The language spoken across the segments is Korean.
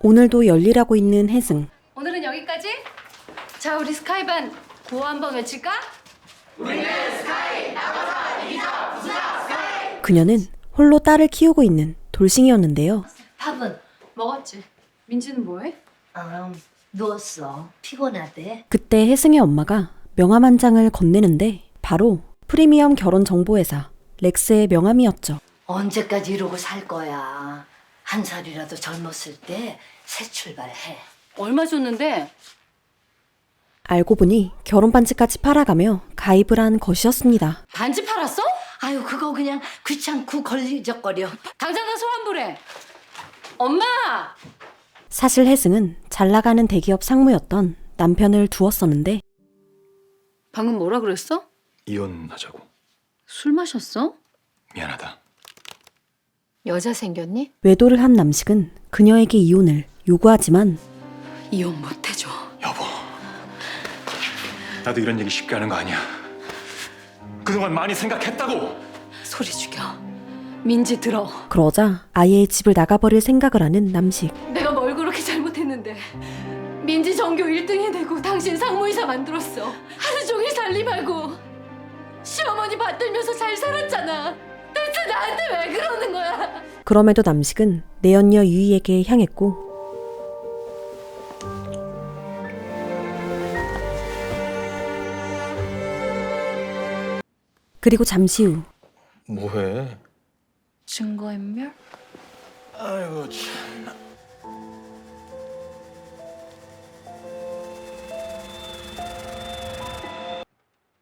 오늘도 열일하고 있는 혜승. 오늘은 여기까지? 자, 우리 스카이반 구호 한번 외칠까? 그녀는 홀로 딸을 키우고 있는 돌싱이었는데요. 밥은? 먹었지. 민지는 뭐해? 누웠어. 피곤하대. 그때 혜승의 엄마가 명함 한 장을 건네는데 바로 프리미엄 결혼정보회사 렉스의 명함이었죠. 언제까지 이러고 살 거야. 한 살이라도 젊었을 때 새 출발해. 얼마 줬는데? 알고 보니 결혼 반지까지 팔아가며 가입을 한 것이었습니다. 반지 팔았어? 아유 그거 그냥 귀찮고 걸리적거려. 당장 가서 환불해. 엄마! 사실 혜승은 잘 나가는 대기업 상무였던 남편을 두었었는데 방금 뭐라 그랬어? 이혼하자고. 술 마셨어? 미안하다. 여자 생겼니? 외도를 한 남식은 그녀에게 이혼을 요구하지만 이혼 못 해줘. 여보, 나도 이런 얘기 쉽게 하는 거 아니야. 그동안 많이 생각했다고. 소리 죽여. 민지 들어. 그러자 아예 집을 나가버릴 생각을 하는 남식. 내가 뭘 그렇게 잘못했는데. 민지 전교 1등 해내고 당신 상무이사 만들었어. 하루 종일 살림하고 시어머니 받들면서 잘 살았잖아. 대체 나한테 왜 그러는 거야? 그럼에도 남식은 내연녀 유이에게 향했고 그리고 잠시 후 뭐해? 증거인멸? 아이고 참.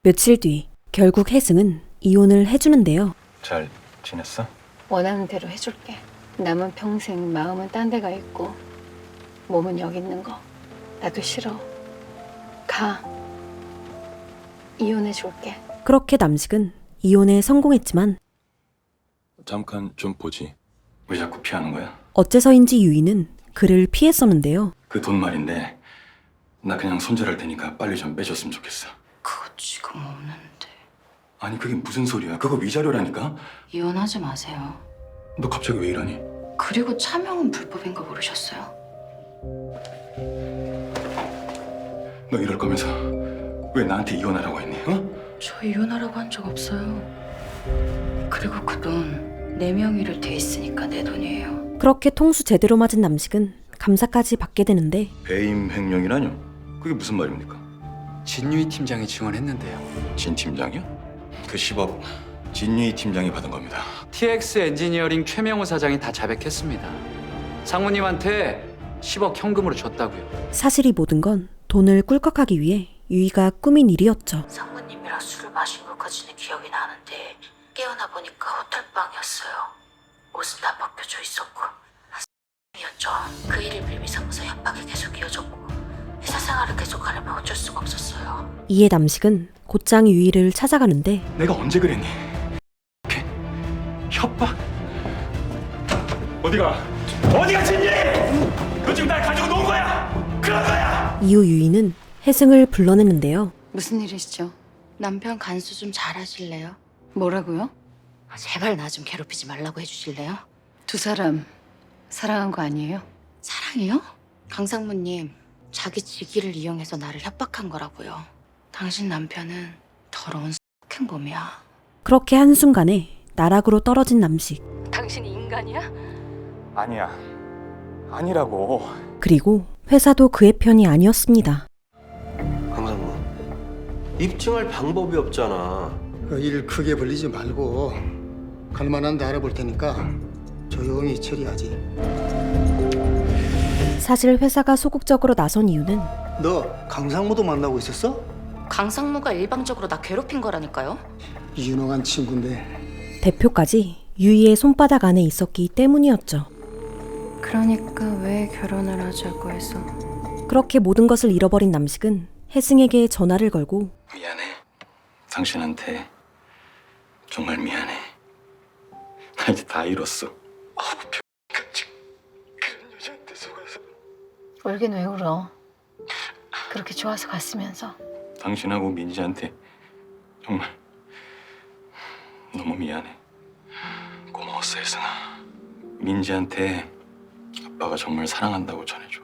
며칠 뒤 결국 혜승은 이혼을 해주는데요. 잘 지냈어? 원하는 대로 해줄게. 남은 평생 마음은 딴 데가 있고 몸은 여기 있는 거. 나도 싫어. 가. 이혼해줄게. 그렇게 남식은 이혼에 성공했지만 잠깐 좀 보지. 왜 자꾸 피하는 거야? 어째서인지 유이는 그를 피했었는데요. 그 돈 말인데 나 그냥 손절할 테니까 빨리 좀 빼줬으면 좋겠어. 그거 지금 없는데. 아니 그게 무슨 소리야? 그거 위자료라니까? 이혼하지 마세요. 너 갑자기 왜 이러니? 그리고 차명은 불법인 거 모르셨어요? 너 이럴 거면서 왜 나한테 이혼하라고 했니? 어? 저 이혼하라고 한 적 없어요. 그리고 그 돈 내 명의로 돼 있으니까 내 돈이에요. 그렇게 통수 제대로 맞은 남식은 감사까지 받게 되는데 배임 횡령이라뇨? 그게 무슨 말입니까? 진유희 팀장이 증언했는데요. 진 팀장이요? 그 10억 진유희 팀장이 받은 겁니다. TX 엔지니어링 최명호 사장이 다 자백했습니다. 상무님한테 10억 현금으로 줬다고요. 사실 이 모든 건 돈을 꿀꺽하기 위해 유이가 꾸민 일이었죠. 상무님이랑 술을 마신 것까지는 기억이 나는데 깨어나 보니까 호텔방이었어요. 옷은 다 벗겨져 있었고 이었죠. 그 일을 빌미삼아서 협박이 계속 이어졌고 회사 생활을 계속하려면 어쩔 수가 없었어요. 이에 남식은 곧장 유이를 찾아가는데 내가 언제 그랬니? 이렇게? 협박? 어디가 진유희? 너 지금 날 가지고 논 거야? 그런 거야? 이후 유이는 혜승을 불러냈는데요. 무슨 일이시죠? 남편 간수 좀 잘하실래요? 뭐라고요? 제발 나 좀 괴롭히지 말라고 해주실래요? 두 사람 사랑한 거 아니에요? 사랑해요? 강상무님, 자기 직위를 이용해서 나를 협박한 거라고요. 당신 남편은 더러운 캔범이야. 그렇게 한순간에 나락으로 떨어진 남식. 당신이 인간이야? 아니야. 아니라고. 그리고 회사도 그의 편이 아니었습니다. 강상무, 입증할 방법이 없잖아. 그 일 크게 벌리지 말고 갈만한 데 알아볼 테니까 조용히 처리하지. 사실 회사가 소극적으로 나선 이유는 너 강상무도 만나고 있었어? 강상무가 일방적으로 나 괴롭힌 거라니까요. 유능한 친구인데. 대표까지 유이의 손바닥 안에 있었기 때문이었죠. 그러니까 왜 결혼을 하자고 해서. 그렇게 모든 것을 잃어버린 남식은 혜승에게 전화를 걸고 미안해. 당신한테 정말 미안해. 나 이제 다 잃었어. 병까지 그런 여자한테 속아서. 울긴 왜 울어? 그렇게 좋아서 갔으면서. 당신하고 민지한테 정말 너무 미안해. 고마웠어 혜승아. 민지한테 아빠 아빠가 정말 사랑한다고 전해줘.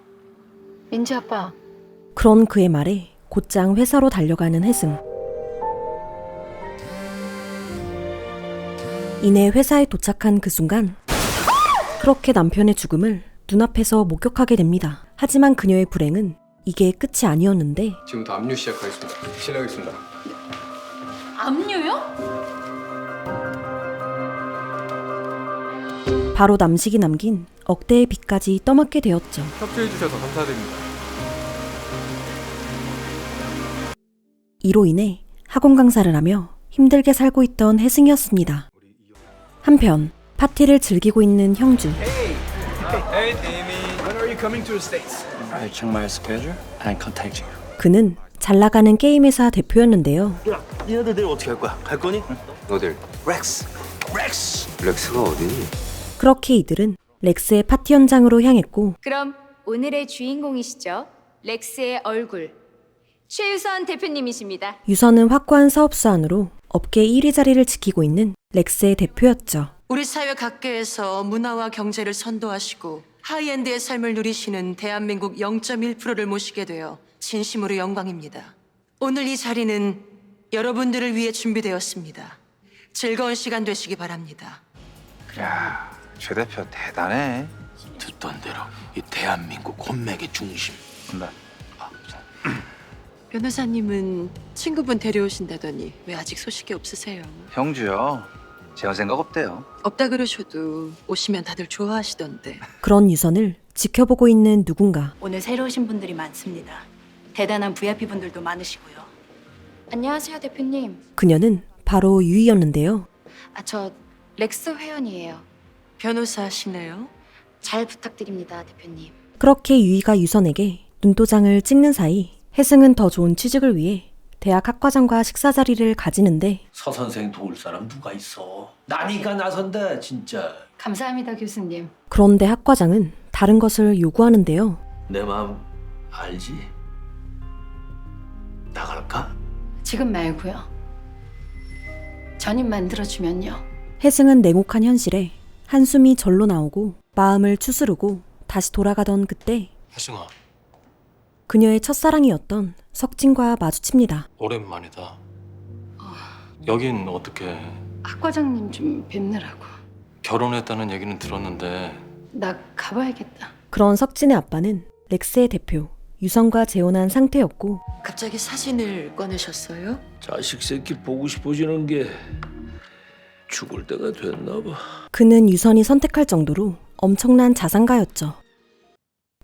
민지 아빠. 그런 그의 말에 곧장 회사로 달려가는 혜승. 이내 회사에 도착한 그 순간 그렇게 남편의 죽음을 눈앞에서 목격하게 됩니다. 하지만 그녀의 불행은 이게 끝이 아니었는데 지금부터 압류 시작하겠습니다. 실례하겠습니다. 압류요? 바로 남식이 남긴 억대의 빚까지 떠맡게 되었죠. 협조해 주셔서 감사드립니다. 이로 인해 학원 강사를 하며 힘들게 살고 있던 혜승이었습니다. 한편 파티를 즐기고 있는 형주. 그는 잘 나가는 게임 회사 대표였는데요. 니네들 내일 어떻게 할 거야? 갈 거니? 어딜? 렉스. 렉스가 어디니? 그렇게 이들은 렉스의 파티 현장으로 향했고 그럼 오늘의 주인공이시죠? 렉스의 얼굴 최유선 대표님이십니다. 유선은 확고한 사업 수완으로 업계 1위 자리를 지키고 있는 렉스의 대표였죠. 우리 사회 각계에서 문화와 경제를 선도하시고 하이엔드의 삶을 누리시는 대한민국 0.1%를 모시게 되어 진심으로 영광입니다. 오늘 이 자리는 여러분들을 위해 준비되었습니다. 즐거운 시간 되시기 바랍니다. 야, 최 대표 대단해. 듣던 대로 이 대한민국 혼맥의 중심. 변호사님은 친구분 데려오신다더니 왜 아직 소식이 없으세요? 형주요. 재혼 생각 없대요. 없다 그러셔도 오시면 다들 좋아하시던데. 그런 유선을 지켜보고 있는 누군가. 오늘 새로 오신 분들이 많습니다. 대단한 VIP 분들도 많으시고요. 안녕하세요 대표님. 그녀는 바로 유이였는데요. 저 렉스 회원이에요. 변호사시네요. 잘 부탁드립니다 대표님. 그렇게 유이가 유선에게 눈도장을 찍는 사이 혜승은 더 좋은 취직을 위해 대학 학과장과 식사 자리를 가지는데 서 선생 도울 사람 누가 있어? 나니까 나선다 진짜. 감사합니다 교수님. 그런데 학과장은 다른 것을 요구하는데요. 내 마음 알지? 나갈까? 지금 말고요. 전입 만들어주면요. 혜승은 냉혹한 현실에 한숨이 절로 나오고 마음을 추스르고 다시 돌아가던 그때 혜승아, 그녀의 첫사랑이었던 석진과 마주칩니다. 오랜만이다. 여긴 어떻게 학과장님 좀 뵙느라고. 결혼했다는 얘기는 들었는데 나 가봐야겠다. 그런 석진의 아빠는 렉스의 대표 유선과 재혼한 상태였고 갑자기 사진을 꺼내셨어요? 자식 새끼 보고 싶어지는 게 죽을 때가 됐나 봐. 그는 유선이 선택할 정도로 엄청난 자산가였죠.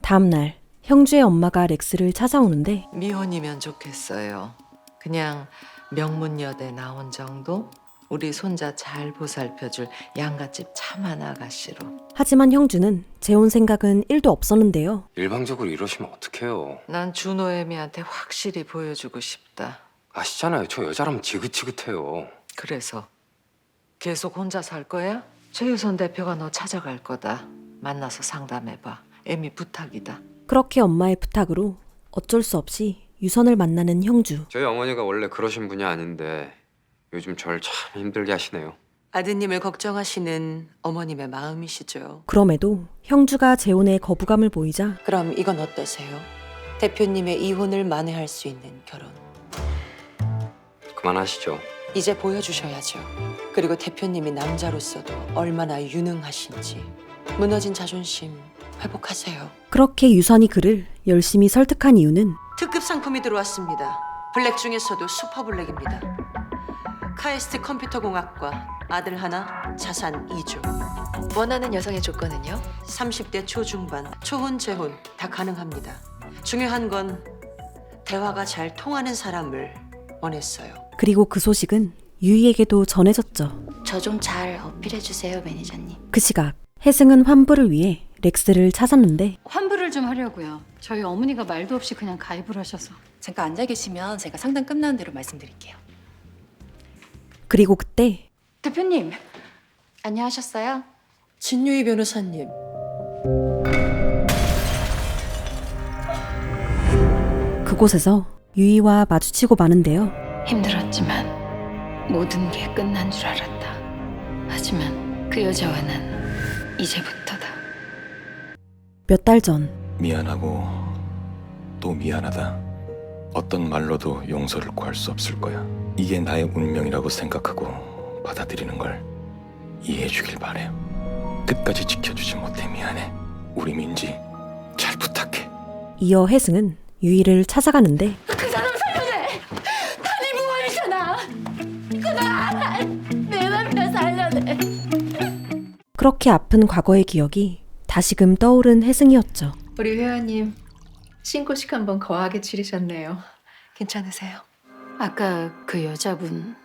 다음 날 형주의 엄마가 렉스를 찾아오는데 미혼이면 좋겠어요. 그냥 명문여대 나온 정도? 우리 손자 잘 보살펴줄 양갓집 차만 아가씨로. 하지만 형주는 재혼 생각은 1도 없었는데요. 일방적으로 이러시면 어떡해요. 난 준호애미한테 확실히 보여주고 싶다. 아시잖아요. 저 여자라면 지긋지긋해요. 그래서 계속 혼자 살 거야? 최유선 대표가 너 찾아갈 거다. 만나서 상담해봐. 애미 부탁이다. 그렇게 엄마의 부탁으로 어쩔 수 없이 유선을 만나는 형주. 저희 어머니가 원래 그러신 분이 아닌데 요즘 절 참 힘들게 하시네요. 아드님을 걱정하시는 어머님의 마음이시죠. 그럼에도 형주가 재혼에 거부감을 보이자 그럼 이건 어떠세요? 대표님의 이혼을 만회할 수 있는 결혼. 그만하시죠. 이제 보여주셔야죠. 그리고 대표님이 남자로서도 얼마나 유능하신지. 무너진 자존심 회복하세요. 그렇게 유선이 그를 열심히 설득한 이유는 특급 상품이 들어왔습니다. 블랙 중에서도 슈퍼블랙입니다. 카이스트 컴퓨터공학과 아들 하나, 자산 2조. 원하는 여성의 조건은요? 30대 초중반, 초혼, 재혼 다 가능합니다. 중요한 건 대화가 잘 통하는 사람을 원했어요. 그리고 그 소식은 유이에게도 전해졌죠. 저 좀 잘 어필해주세요, 매니저님. 그 시각 혜승은 환불을 위해 렉스를 찾았는데 환불을 좀 하려고요. 저희 어머니가 말도 없이 그냥 가입을 하셔서. 잠깐 앉아 계시면 제가 상담 끝나는 대로 말씀드릴게요. 그리고 그때 대표님 안녕하셨어요? 진유희 변호사님. 그곳에서 유이와 마주치고 마는데요. 힘들었지만 모든 게 끝난 줄 알았다. 하지만 그 여자와는 이제부터다. 몇 달 전 미안하고 또 미안하다. 어떤 말로도 용서를 구할 수 없을 거야. 이게 나의 운명이라고 생각하고 받아들이는 걸 이해해 주길 바래. 끝까지 지켜주지 못해 미안해. 우리 민지 잘 부탁해. 이어 혜승은 유이를 찾아가는데 그 사람 살려내! 다니 무한이잖아! 내 남편 살려내! 그렇게 아픈 과거의 기억이 다시금 떠오른 혜승이었죠. 우리 회원님 신고식 한번 거하게 치르셨네요. 괜찮으세요? 아까 그 여자분,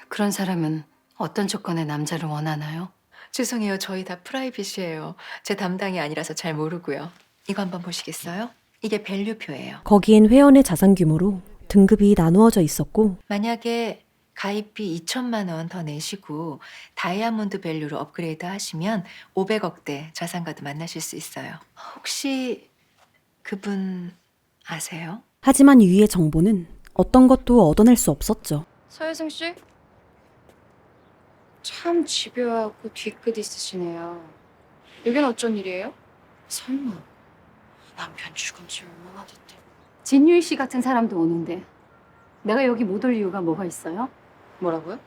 그런 사람은 어떤 조건의 남자를 원하나요? 죄송해요. 저희 다 프라이빗이에요. 제 담당이 아니라서 잘 모르고요. 이거 한번 보시겠어요? 이게 밸류표예요. 거기엔 회원의 자산 규모로 등급이 나누어져 있었고 만약에 가입비 2천만 원 더 내시고 다이아몬드 밸류로 업그레이드 하시면 500억대 자산가도 만나실 수 있어요. 혹시 그분 아세요? 하지만 유이의 정보는 어떤 것도 얻어낼 수 없었죠. 서혜승 씨? 참 집요하고 뒤끝 있으시네요. 여긴 어쩐 일이에요? 설마 남편 죽은 지 얼마나 됐대? 진유희 씨 같은 사람도 오는데 내가 여기 못 올 이유가 뭐가 있어요? 뭐라고요?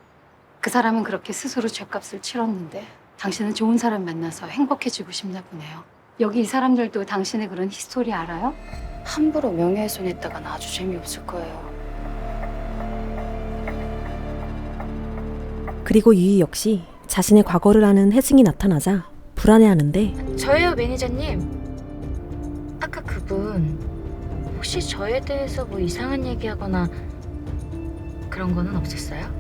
그 사람은 그렇게 스스로 죗값을 치렀는데 당신은 좋은 사람 만나서 행복해지고 싶나 보네요. 여기 이 사람들도 당신의 그런 히스토리 알아요? 함부로 명예훼손했다간 아주 재미없을 거예요. 그리고 유이 역시 자신의 과거를 아는 혜승이 나타나자 불안해하는데 저예요, 매니저님. 아까 그분 혹시 저에 대해서 뭐 이상한 얘기하거나 그런 거는 없었어요?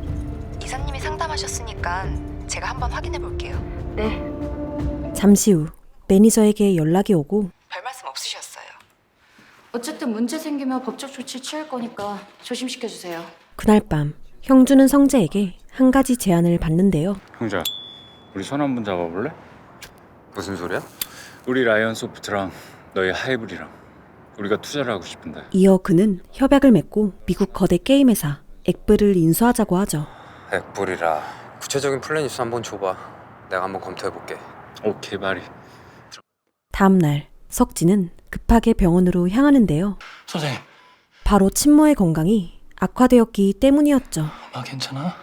이사님이 상담하셨으니까 제가 한번 확인해 볼게요. 네. 잠시 후 매니저에게 연락이 오고 별 말씀 없으셨어요. 어쨌든 문제 생기면 법적 조치 취할 거니까 조심시켜주세요. 그날 밤 형주는 성재에게 한 가지 제안을 받는데요. 형자, 우리 손 한번 잡아볼래? 무슨 소리야? 우리 라이언 소프트랑 너희 하이브리랑 우리가 투자를 하고 싶은데. 이어 그는 협약을 맺고 미국 거대 게임 회사 엑브를 인수하자고 하죠. 액불이라. 구체적인 플랜 있으면 한번 줘봐. 내가 한번 검토해볼게. 오케이, 바리. 다음 날 석진은 급하게 병원으로 향하는데요. 선생님, 바로 친모의 건강이 악화되었기 때문이었죠. 엄마 괜찮아?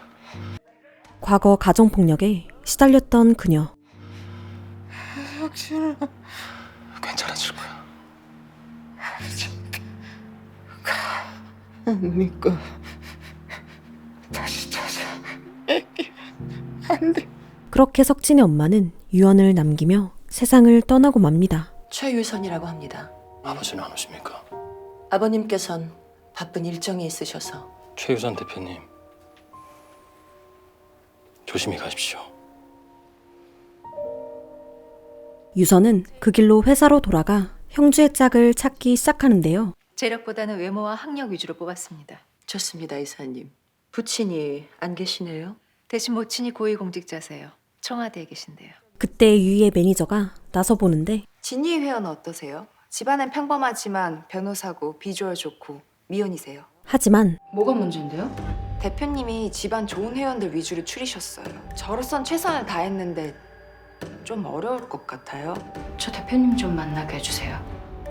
과거 가정폭력에 시달렸던 그녀. 괜찮아질 거야. 안 믿고 다시 찾아. 안 돼. 그렇게 석진의 엄마는 유언을 남기며 세상을 떠나고 맙니다. 최유선이라고 합니다. 아버지는 안 오십니까? 아버님께선 바쁜 일정이 있으셔서 최유선 대표님, 조심히 가십시오. 유선은 그 길로 회사로 돌아가 형주의 짝을 찾기 시작하는데요. 재력보다는 외모와 학력 위주로 뽑았습니다. 좋습니다, 이사님. 부친이 안 계시네요. 대신 모친이 고위공직자세요. 청와대에 계신데요. 그때 유이의 매니저가 나서보는데 진희 회원 어떠세요? 집안은 평범하지만 변호사고 비주얼 좋고 미혼이세요. 하지만 뭐가 문제인데요? 대표님이 집안 좋은 회원들 위주로 추리셨어요. 저로선 최선을 다했는데 좀 어려울 것 같아요. 저 대표님 좀 만나게 해주세요.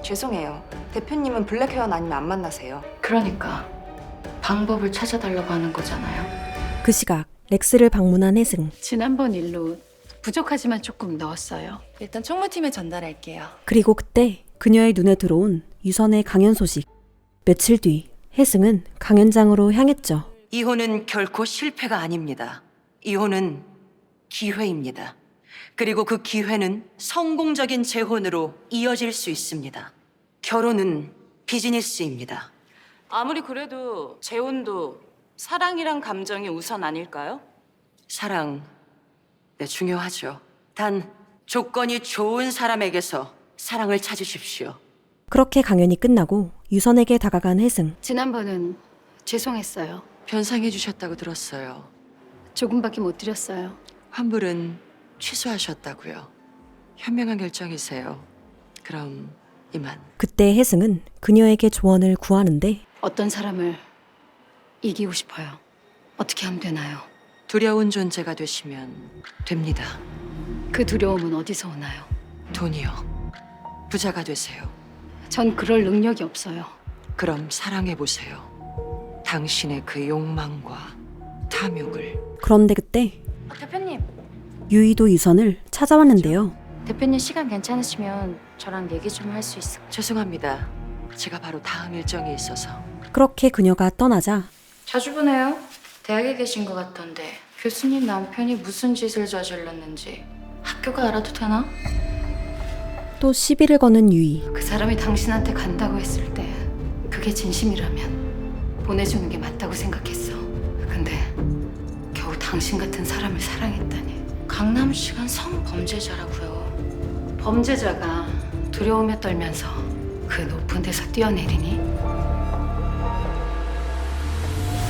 죄송해요. 대표님은 블랙 회원 아니면 안 만나세요. 그러니까 방법을 찾아달라고 하는 거잖아요. 그 시각 렉스를 방문한 혜승. 지난번 일로 부족하지만 조금 넣었어요. 일단 총무팀에 전달할게요. 그리고 그때 그녀의 눈에 들어온 유선의 강연 소식. 며칠 뒤 혜승은 강연장으로 향했죠. 이혼은 결코 실패가 아닙니다. 이혼은 기회입니다. 그리고 그 기회는 성공적인 재혼으로 이어질 수 있습니다. 결혼은 비즈니스입니다. 아무리 그래도 재혼도 사랑이란 감정이 우선 아닐까요? 사랑, 네, 중요하죠. 단 조건이 좋은 사람에게서 사랑을 찾으십시오. 그렇게 강연이 끝나고 유선에게 다가간 혜승. 지난번은 죄송했어요. 변상해 주셨다고 들었어요. 조금밖에 못 드렸어요. 환불은 취소하셨다고요. 현명한 결정이세요. 그럼 이만. 그때 혜승은 그녀에게 조언을 구하는데 어떤 사람을 이기고 싶어요. 어떻게 하면 되나요? 두려운 존재가 되시면 됩니다. 그 두려움은 어디서 오나요? 돈이요. 부자가 되세요. 전 그럴 능력이 없어요. 그럼 사랑해보세요. 당신의 그 욕망과 탐욕을. 그런데 그때 대표님, 유이도 유선을 찾아왔는데요. 대표님 시간 괜찮으시면 저랑 얘기 좀 할 수 있을까요? 죄송합니다. 제가 바로 다음 일정이 있어서. 그렇게 그녀가 떠나자 자주 보네요. 대학에 계신 것 같던데 교수님 남편이 무슨 짓을 저질렀는지 학교가 알아도 되나? 또 시비를 거는 유이. 그 사람이 당신한테 간다고 했을 때 그게 진심이라면 보내주는 게 맞다고 생각했어. 근데 겨우 당신 같은 사람을 사랑했다니. 강남시간 성범죄자라고요. 범죄자가 두려움에 떨면서 그 높은 데서 뛰어내리니?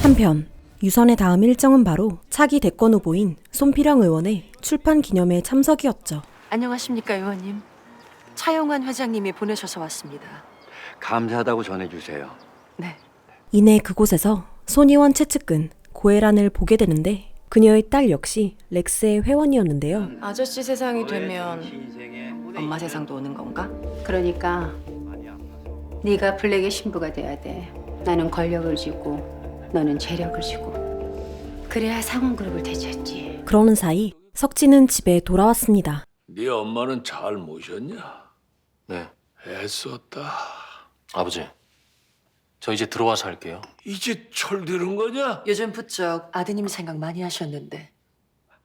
한편 유선의 다음 일정은 바로 차기 대권 후보인 손필영 의원의 출판 기념회 참석이었죠. 안녕하십니까, 의원님. 차영환 회장님이 보내셔서 왔습니다. 감사하다고 전해주세요. 네. 이내 그곳에서 손 의원 최측근 고혜란을 보게 되는데 그녀의 딸 역시 렉스의 회원이었는데요. 아저씨 세상이 되면 엄마 세상도 오는 건가? 그러니까 네가 블랙의 신부가 돼야 돼. 나는 권력을 쥐고 너는 재력을 쥐고. 그래야 상원그룹을 되찾지. 그러는 사이 석진은 집에 돌아왔습니다. 네 엄마는 잘 모셨냐? 네. 애썼다. 아버지, 저 이제 들어와서 할게요. 이제 철드는 거냐? 요즘 부쩍 아드님 생각 많이 하셨는데.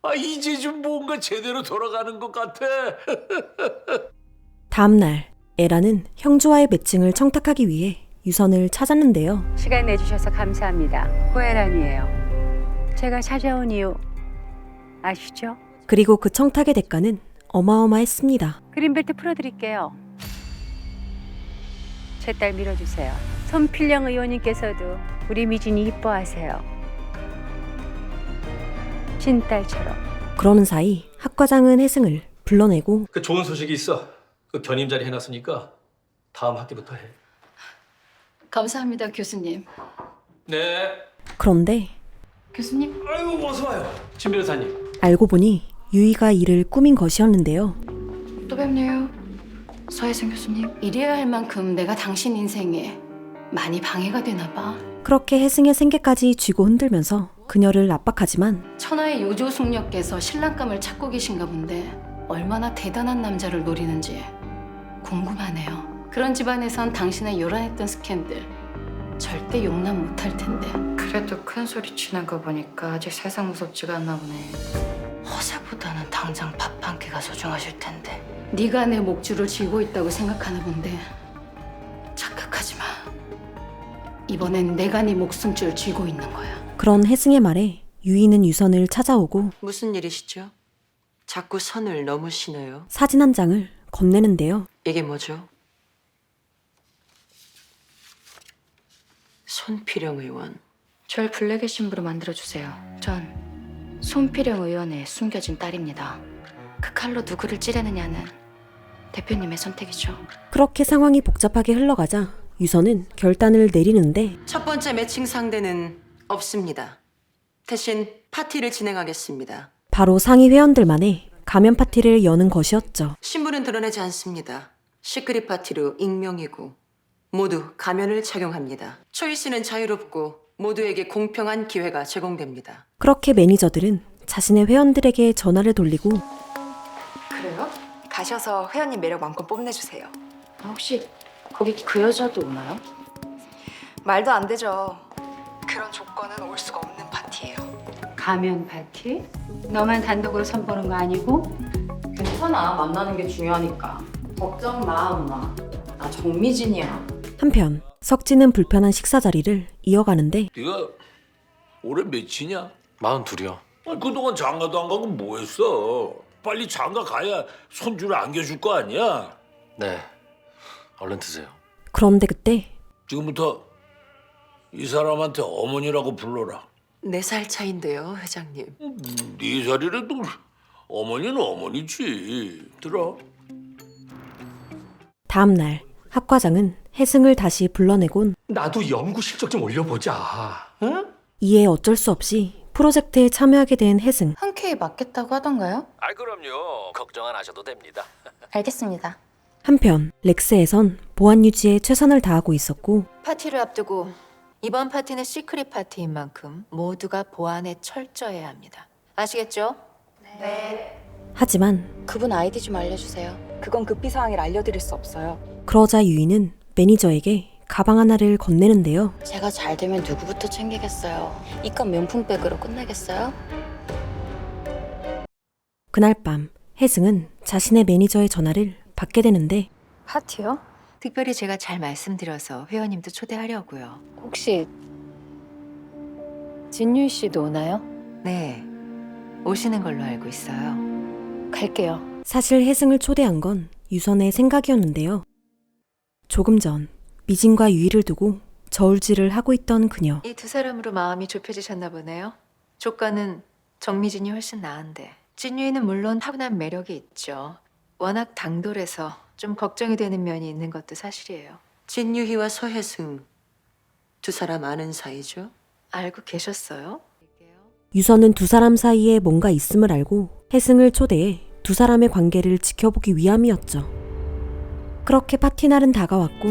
아, 이제 좀 뭔가 제대로 돌아가는 것 같아. 다음 날 에라는 형주와의 매칭을 청탁하기 위해 유선을 찾았는데요. 시간 내주셔서 감사합니다. 호혜란이에요. 제가 찾아온 이유 아시죠? 그리고 그 청탁의 대가는 어마어마했습니다. 그린벨트 풀어드릴게요. 제 딸 밀어주세요. 손필영 의원님께서도 우리 미진이 이뻐하세요. 친딸처럼. 그러는 사이 학과장은 혜승을 불러내고 그 좋은 소식이 있어. 그 견임 자리 해놨으니까 다음 학기부터 해. 감사합니다, 교수님. 네. 그런데 교수님? 아이고 어서 와요. 진 변호사님. 알고 보니 유이가 이를 꾸민 것이었는데요. 또 뵙네요. 서혜선 교수님. 이래야 할 만큼 내가 당신 인생에 많이 방해가 되나 봐. 그렇게 혜승의 생계까지 쥐고 흔들면서 그녀를 압박하지만 천하의 요조숙녀께서 신랑감을 찾고 계신가 본데 얼마나 대단한 남자를 노리는지 궁금하네요. 그런 집안에선 당신의 요란했던 스캔들 절대 용납 못할 텐데. 그래도 큰 소리 치는 거 보니까 아직 세상 무섭지가 않나 보네. 허세보다는 당장 밥 한 끼가 소중하실 텐데. 네가 내 목줄을 쥐고 있다고 생각하나 본데 착각하지 마. 이번엔 내가 네 목숨줄 쥐고 있는 거야. 그런 혜승의 말에 유이는 유선을 찾아오고 무슨 일이시죠? 자꾸 선을 넘으시네요. 사진 한 장을 건네는데요. 이게 뭐죠? 손필영 의원. 절 블랙의 신부로 만들어주세요. 전 손필영 의원의 숨겨진 딸입니다. 그 칼로 누구를 찌르느냐는 대표님의 선택이죠. 그렇게 상황이 복잡하게 흘러가자 유선은 결단을 내리는데 첫 번째 매칭 상대는 없습니다. 대신 파티를 진행하겠습니다. 바로 상위 회원들만의 가면 파티를 여는 것이었죠. 신분은 드러내지 않습니다. 시크릿 파티로 익명이고 모두 가면을 착용합니다. 초이스는 자유롭고 모두에게 공평한 기회가 제공됩니다. 그렇게 매니저들은 자신의 회원들에게 전화를 돌리고 그래요? 가셔서 회원님 매력 마음껏 뽐내주세요. 혹시 거기 그 여자도 오나요? 말도 안 되죠. 그런 조건은 올 수가 없는 파티예요. 가면 파티? 너만 단독으로 선보는 거 아니고? 괜찮아. 만나는 게 중요하니까. 걱정 마, 엄마. 나 정미진이야. 한편 석진은 불편한 식사 자리를 이어가는데 네가 올해 몇이냐? 42이요. 아니, 그동안 장가도 안 가고 뭐 했어? 빨리 장가 가야 손주를 안겨줄 거 아니야? 네. 얼른 드세요. 그런데 그때 지금부터 이 사람한테 어머니라고 불러라. 4살 차인데요, 회장님. 4살이라도 어머니는 어머니지. 들어. 다음 날 학과장은 혜승을 다시 불러내곤 나도 연구 실적 좀 올려보자. 응? 이에 어쩔 수 없이 프로젝트에 참여하게 된 혜승. 흔쾌히 맞겠다고 하던가요? 아 그럼요. 걱정 안 하셔도 됩니다. 알겠습니다. 한편 렉스에선 보안 유지에 최선을 다하고 있었고 파티를 앞두고 이번 파티는 시크릿 파티인 만큼 모두가 보안에 철저해야 합니다. 아시겠죠? 네. 하지만 그분 아이디 좀 알려주세요. 그건 급비 사항이라 알려드릴 수 없어요. 그러자 유이는 매니저에게 가방 하나를 건네는데요. 제가 잘 되면 누구부터 챙기겠어요? 이깟 명품백으로 끝내겠어요? 그날 밤 혜승은 자신의 매니저의 전화를 받게 되는데 파티요? 특별히 제가 잘 말씀드려서 회원님도 초대하려고요. 혹시 진유희 씨도 오나요? 네, 오시는 걸로 알고 있어요. 갈게요. 사실 혜승을 초대한 건 유선의 생각이었는데요. 조금 전 미진과 유이를 두고 저울질을 하고 있던 그녀. 이 두 사람으로 마음이 좁혀지셨나 보네요. 조카는 정미진이 훨씬 나은데 진유이는 물론 타고난 매력이 있죠. 워낙 당돌해서 좀 걱정이 되는 면이 있는 것도 사실이에요. 진유희와 서혜승 두 사람 아는 사이죠? 알고 계셨어요? 유선은 두 사람 사이에 뭔가 있음을 알고 혜승을 초대해 두 사람의 관계를 지켜보기 위함이었죠. 그렇게 파티 날은 다가왔고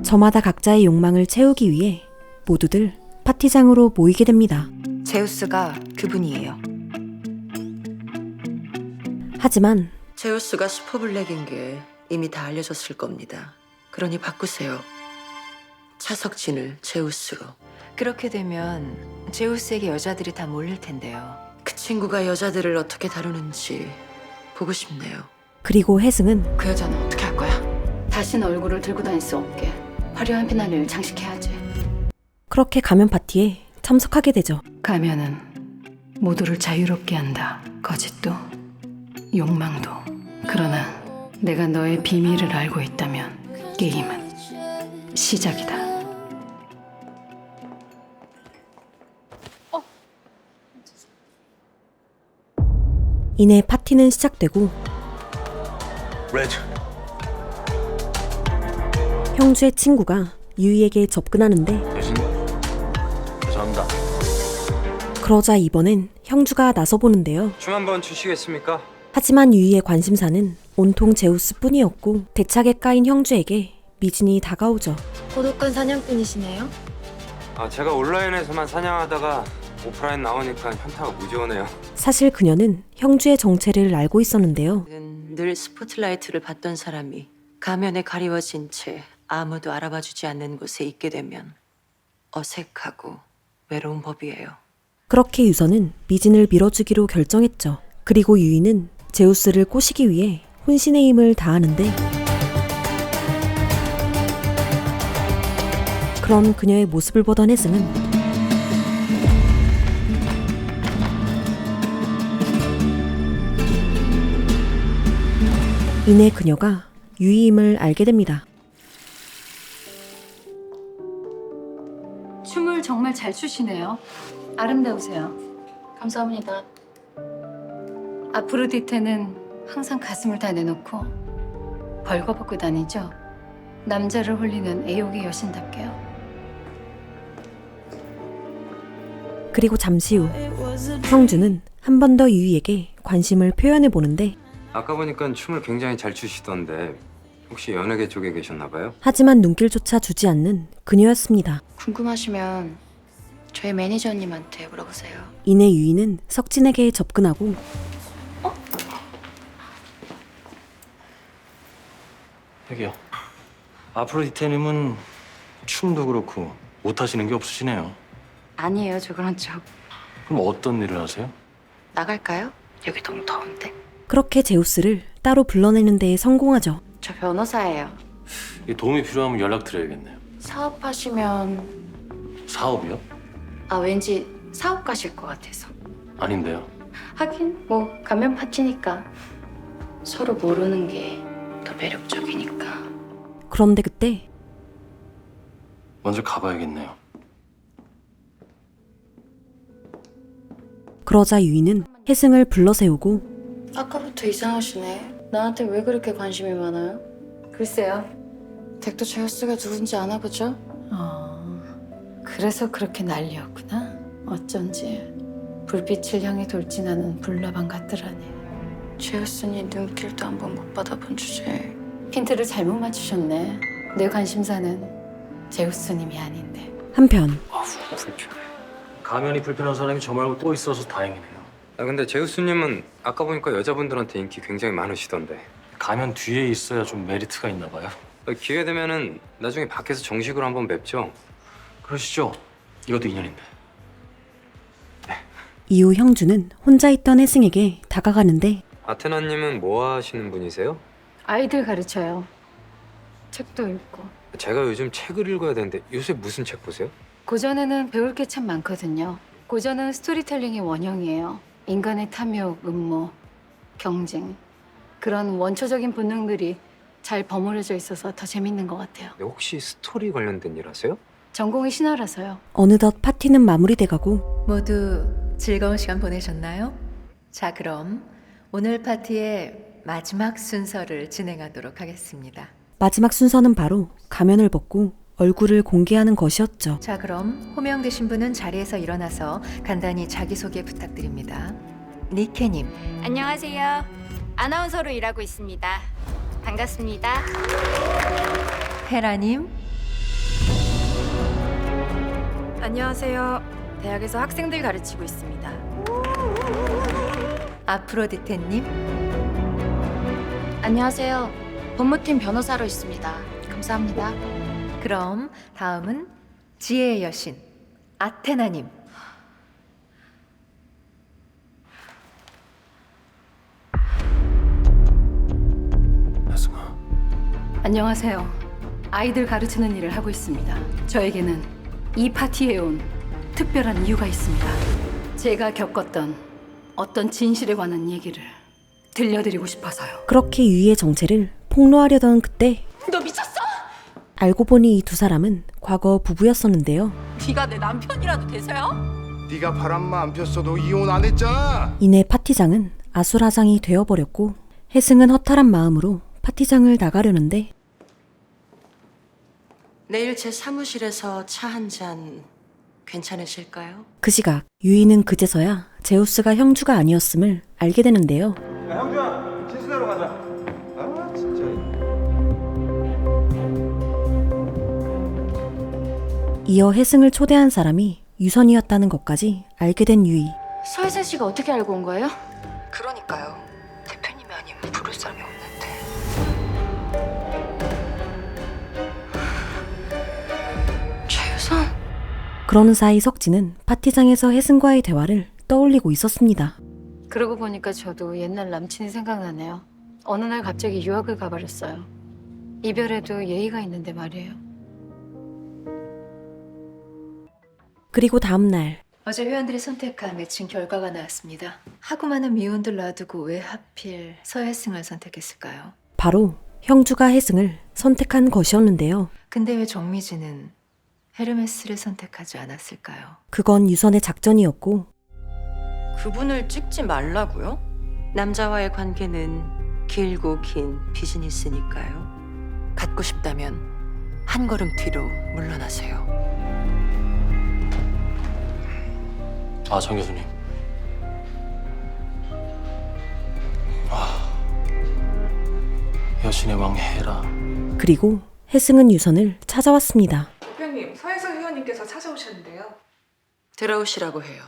저마다 각자의 욕망을 채우기 위해 모두들 파티장으로 모이게 됩니다. 제우스가 그분이에요. 하지만 제우스가 슈퍼블랙인 게 이미 다 알려졌을 겁니다. 그러니 바꾸세요. 차석진을 제우스로. 그렇게 되면 제우스에게 여자들이 다 몰릴 텐데요. 그 친구가 여자들을 어떻게 다루는지 보고 싶네요. 그리고 혜승은 그 여자는 어떻게 할 거야? 다시는 얼굴을 들고 다닐 수 없게 화려한 피날을 장식해야지. 그렇게 가면 파티에 참석하게 되죠. 가면은 모두를 자유롭게 한다. 거짓도 욕망도. 그러나 내가 너의 비밀을 알고 있다면 게임은 시작이다. 이내 파티는 시작되고 레드. 형주의 친구가 유이에게 접근하는데 죄송합니다. 그러자 이번엔 형주가 나서보는데요. 춤 한번 추시겠습니까? 하지만 유이의 관심사는 온통 제우스뿐이었고 대차게 까인 형주에게 미진이 다가오죠. 고독한 사냥꾼이시네요. 제가 온라인에서만 사냥하다가 오프라인 나오니까 현타가 무지 오네요. 사실 그녀는 형주의 정체를 알고 있었는데요. 늘 스포트라이트를 받던 사람이 가면에 가리워진 채 아무도 알아봐주지 않는 곳에 있게 되면 어색하고 외로운 법이에요. 그렇게 유선은 미진을 밀어주기로 결정했죠. 그리고 유이는 제우스를 꼬시기 위해 혼신의 힘을 다하는데 그런 그녀의 모습을 보던 혜승은 이내 그녀가 유이임을 알게 됩니다. 춤을 정말 잘 추시네요. 아름다우세요. 감사합니다. 아프로디테는 항상 가슴을 다 내놓고 벌거벗고 다니죠. 남자를 홀리는 애욕의 여신답게요. 그리고 잠시 후 형주는 한 번 더 유이에게 관심을 표현해 보는데 아까 보니까 춤을 굉장히 잘 추시던데 혹시 연예계 쪽에 계셨나 봐요? 하지만 눈길조차 주지 않는 그녀였습니다. 궁금하시면 저희 매니저님한테 물어보세요. 이내 유이는 석진에게 접근하고 여기요. 아프로디테님은 춤도 그렇고 못하시는 게 없으시네요. 아니에요, 저 그런 쪽. 그럼 어떤 일을 하세요? 나갈까요? 여기 너무 더운데. 그렇게 제우스를 따로 불러내는 데 성공하죠. 저 변호사예요. 도움이 필요하면 연락드려야겠네요. 사업하시면 사업이요? 왠지 사업 가실 것 같아서. 아닌데요. 하긴 뭐 가면 파티니까 서로 모르는 게 더 매력적이니까. 그런데 그때 먼저 가봐야겠네요. 그러자 유이는 혜승을 불러세우고 아까부터 이상하시네. 나한테 왜 그렇게 관심이 많아요? 글쎄요. 덱도 제우스가 누군지 아나 보죠? 그래서 그렇게 난리였구나. 어쩐지. 불빛을 향해 돌진하는 불나방 같더라니. 제우스니 눈길도 한번 못 받아본 주제에 힌트를 잘못 맞추셨네. 내 관심사는 제우스님이 아닌데. 한편 불편해. 가면이 불편한 사람이 저 말고 또 있어서 다행이네요. 근데 제우스님은 아까 보니까 여자분들한테 인기 굉장히 많으시던데. 가면 뒤에 있어야 좀 메리트가 있나 봐요. 기회 되면은 나중에 밖에서 정식으로 한번 뵙죠. 그러시죠? 이것도 인연인데. 이후 형주는 혼자 있던 혜승에게 다가가는데 아테나님은 뭐 하시는 분이세요? 아이들 가르쳐요. 책도 읽고. 제가 요즘 책을 읽어야 되는데 요새 무슨 책 보세요? 고전에는 배울 게 참 많거든요. 고전은 스토리텔링의 원형이에요. 인간의 탐욕, 음모, 경쟁. 그런 원초적인 본능들이 잘 버무려져 있어서 더 재밌는 것 같아요. 혹시 스토리 관련된 일 하세요? 전공이 신화라서요. 어느덧 파티는 마무리돼가고 모두 즐거운 시간 보내셨나요? 자, 그럼 오늘 파티의 마지막 순서를 진행하도록 하겠습니다. 마지막 순서는 바로 가면을 벗고 얼굴을 공개하는 것이었죠. 자, 그럼 호명되신 분은 자리에서 일어나서 간단히 자기소개 부탁드립니다. 니케님. 안녕하세요. 아나운서로 일하고 있습니다. 반갑습니다. 헤라님. 안녕하세요. 대학에서 학생들 가르치고 있습니다. 아프로디테님. 안녕하세요. 법무팀 변호사로 있습니다. 감사합니다. 그럼 다음은 지혜의 여신 아테나님. 혜승아. 안녕하세요. 아이들 가르치는 일을 하고 있습니다. 저에게는 이 파티에 온 특별한 이유가 있습니다. 제가 겪었던 어떤 진실에 관한 얘기를 들려드리고 싶어서요. 그렇게 유이의 정체를 폭로하려던 그때 너 미쳤어? 알고 보니 이 두 사람은 과거 부부였었는데요. 네가 내 남편이라도 돼서요? 네가 바람만 안 폈어도 이혼 안 했잖아. 이내 파티장은 아수라장이 되어버렸고 혜승은 허탈한 마음으로 파티장을 나가려는데 내일 제 사무실에서 차 한 잔 괜찮으실까요? 그 시각 유이는 그제서야 제우스가 형주가 아니었음을 알게 되는데요. 야, 형주야, 진수대로 가자. 아, 진짜. 이어 혜승을 초대한 사람이 유선이었다는 것까지 알게 된 유이. 서혜진 씨가 어떻게 알고 온 거예요? 그러니까요. 대표님이 아니면 부를 사람이 없는데. 최유선? 그러는 사이 석진은 파티장에서 혜승과의 대화를 떠올리고 있었습니다. 그러고 보니까 저도 옛날 남친이 생각나네요. 어느 날 갑자기 유학을 가버렸어요. 이별에도 예의가 있는데 말이에요. 그리고 다음날 어제 회원들이 선택한 매칭 결과가 나왔습니다. 하고 많은 미혼들 놔두고 왜 하필 서혜승을 선택했을까요? 바로 형주가 혜승을 선택한 것이었는데요. 근데 왜 정미진은 헤르메스를 선택하지 않았을까요? 그건 유선의 작전이었고 그분을 찍지 말라고요? 남자와의 관계는 길고 긴 비즈니스니까요. 갖고 싶다면 한 걸음 뒤로 물러나세요. 아, 정 교수님. 여신의 왕 헤라. 그리고 혜승은 유선을 찾아왔습니다. 대표님, 서혜성 회원님께서 찾아오셨는데요. 들어오시라고 해요.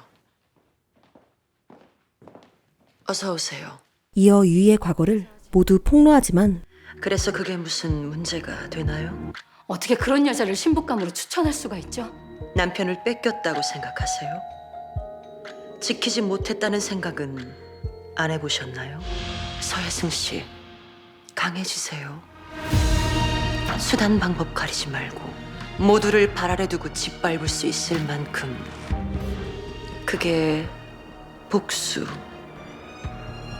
어서 오세요. 이어 유이의 과거를 모두 폭로하지만 그래서 그게 무슨 문제가 되나요? 어떻게 그런 여자를 신부감으로 추천할 수가 있죠? 남편을 뺏겼다고 생각하세요? 지키지 못했다는 생각은 안 해보셨나요? 서혜승 씨, 강해지세요. 수단 방법 가리지 말고 모두를 발 아래 두고 짓밟을 수 있을 만큼 그게 복수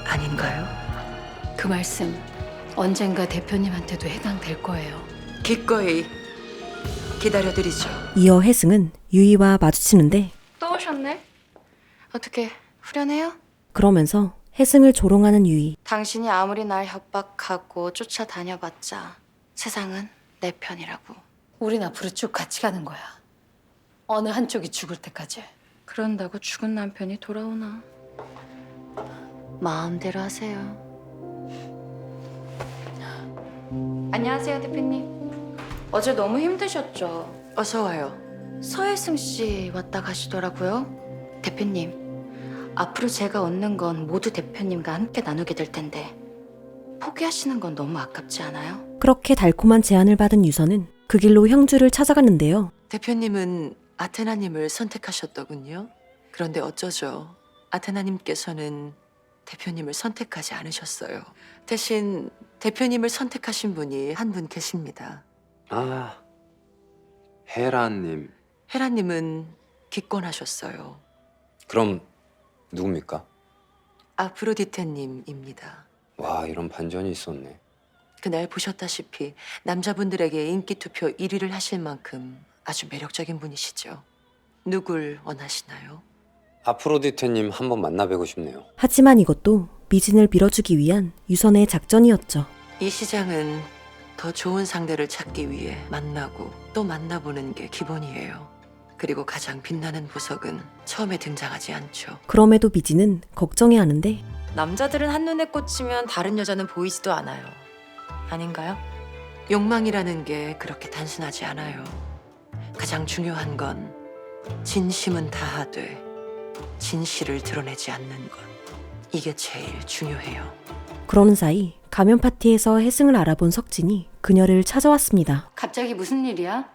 아닌가요? 그 말씀 언젠가 대표님한테도 해당될 거예요. 기꺼이 기다려드리죠. 이어 혜승은 유이와 마주치는데 또 오셨네? 어떻게 후련해요? 그러면서 혜승을 조롱하는 유이. 당신이 아무리 날 협박하고 쫓아다녀봤자 세상은 내 편이라고. 우린 앞으로 쭉 같이 가는 거야. 어느 한쪽이 죽을 때까지. 그런다고 죽은 남편이 돌아오나? 마음대로 하세요. 안녕하세요, 대표님. 어제 너무 힘드셨죠? 어서 와요. 서혜승 씨 왔다 가시더라고요. 대표님, 앞으로 제가 얻는 건 모두 대표님과 함께 나누게 될 텐데 포기하시는 건 너무 아깝지 않아요? 그렇게 달콤한 제안을 받은 유서는 그 길로 형주를 찾아갔는데요. 대표님은 아테나님을 선택하셨더군요. 그런데 어쩌죠? 아테나님께서는 대표님을 선택하지 않으셨어요. 대신 대표님을 선택하신 분이 한 분 계십니다. 아, 헤라님. 헤라님은 기권하셨어요. 그럼 누굽니까? 아프로디테님입니다. 와, 이런 반전이 있었네. 그날 보셨다시피 남자분들에게 인기 투표 1위를 하실 만큼 아주 매력적인 분이시죠. 누굴 원하시나요? 아프로디테님 한번 만나뵈고 싶네요. 하지만 이것도 미진을 밀어주기 위한 유선의 작전이었죠. 이 시장은 더 좋은 상대를 찾기 위해 만나고 또 만나보는 게 기본이에요. 그리고 가장 빛나는 보석은 처음에 등장하지 않죠. 그럼에도 미진은 걱정해하는데 남자들은 한눈에 꽂히면 다른 여자는 보이지도 않아요. 아닌가요? 욕망이라는 게 그렇게 단순하지 않아요. 가장 중요한 건 진심은 다하되 진실을 드러내지 않는 것. 이게 제일 중요해요. 그러는 사이 가면 파티에서 혜승을 알아본 석진이 그녀를 찾아왔습니다. 갑자기 무슨 일이야?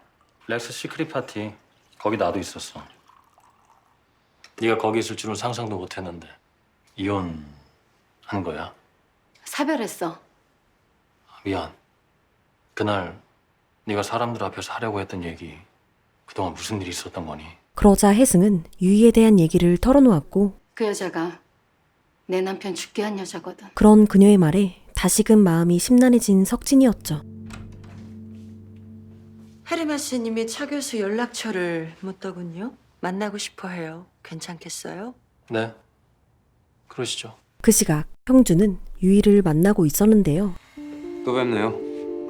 렉스 시크릿 파티. 거기 나도 있었어. 네가 거기 있을 줄은 상상도 못했는데 이혼한 거야. 사별했어. 미안. 그날 네가 사람들 앞에서 하려고 했던 얘기 그동안 무슨 일이 있었던 거니? 그러자 혜승은 유이에 대한 얘기를 털어놓았고 그 여자가 내 남편 죽게 한 여자거든. 그런 그녀의 말에 다시금 마음이 심란해진 석진이었죠. 헤르메스님이 차 교수 연락처를 묻더군요. 만나고 싶어 해요. 괜찮겠어요? 네. 그러시죠. 그 시각 형주는 유이를 만나고 있었는데요. 또 뵙네요.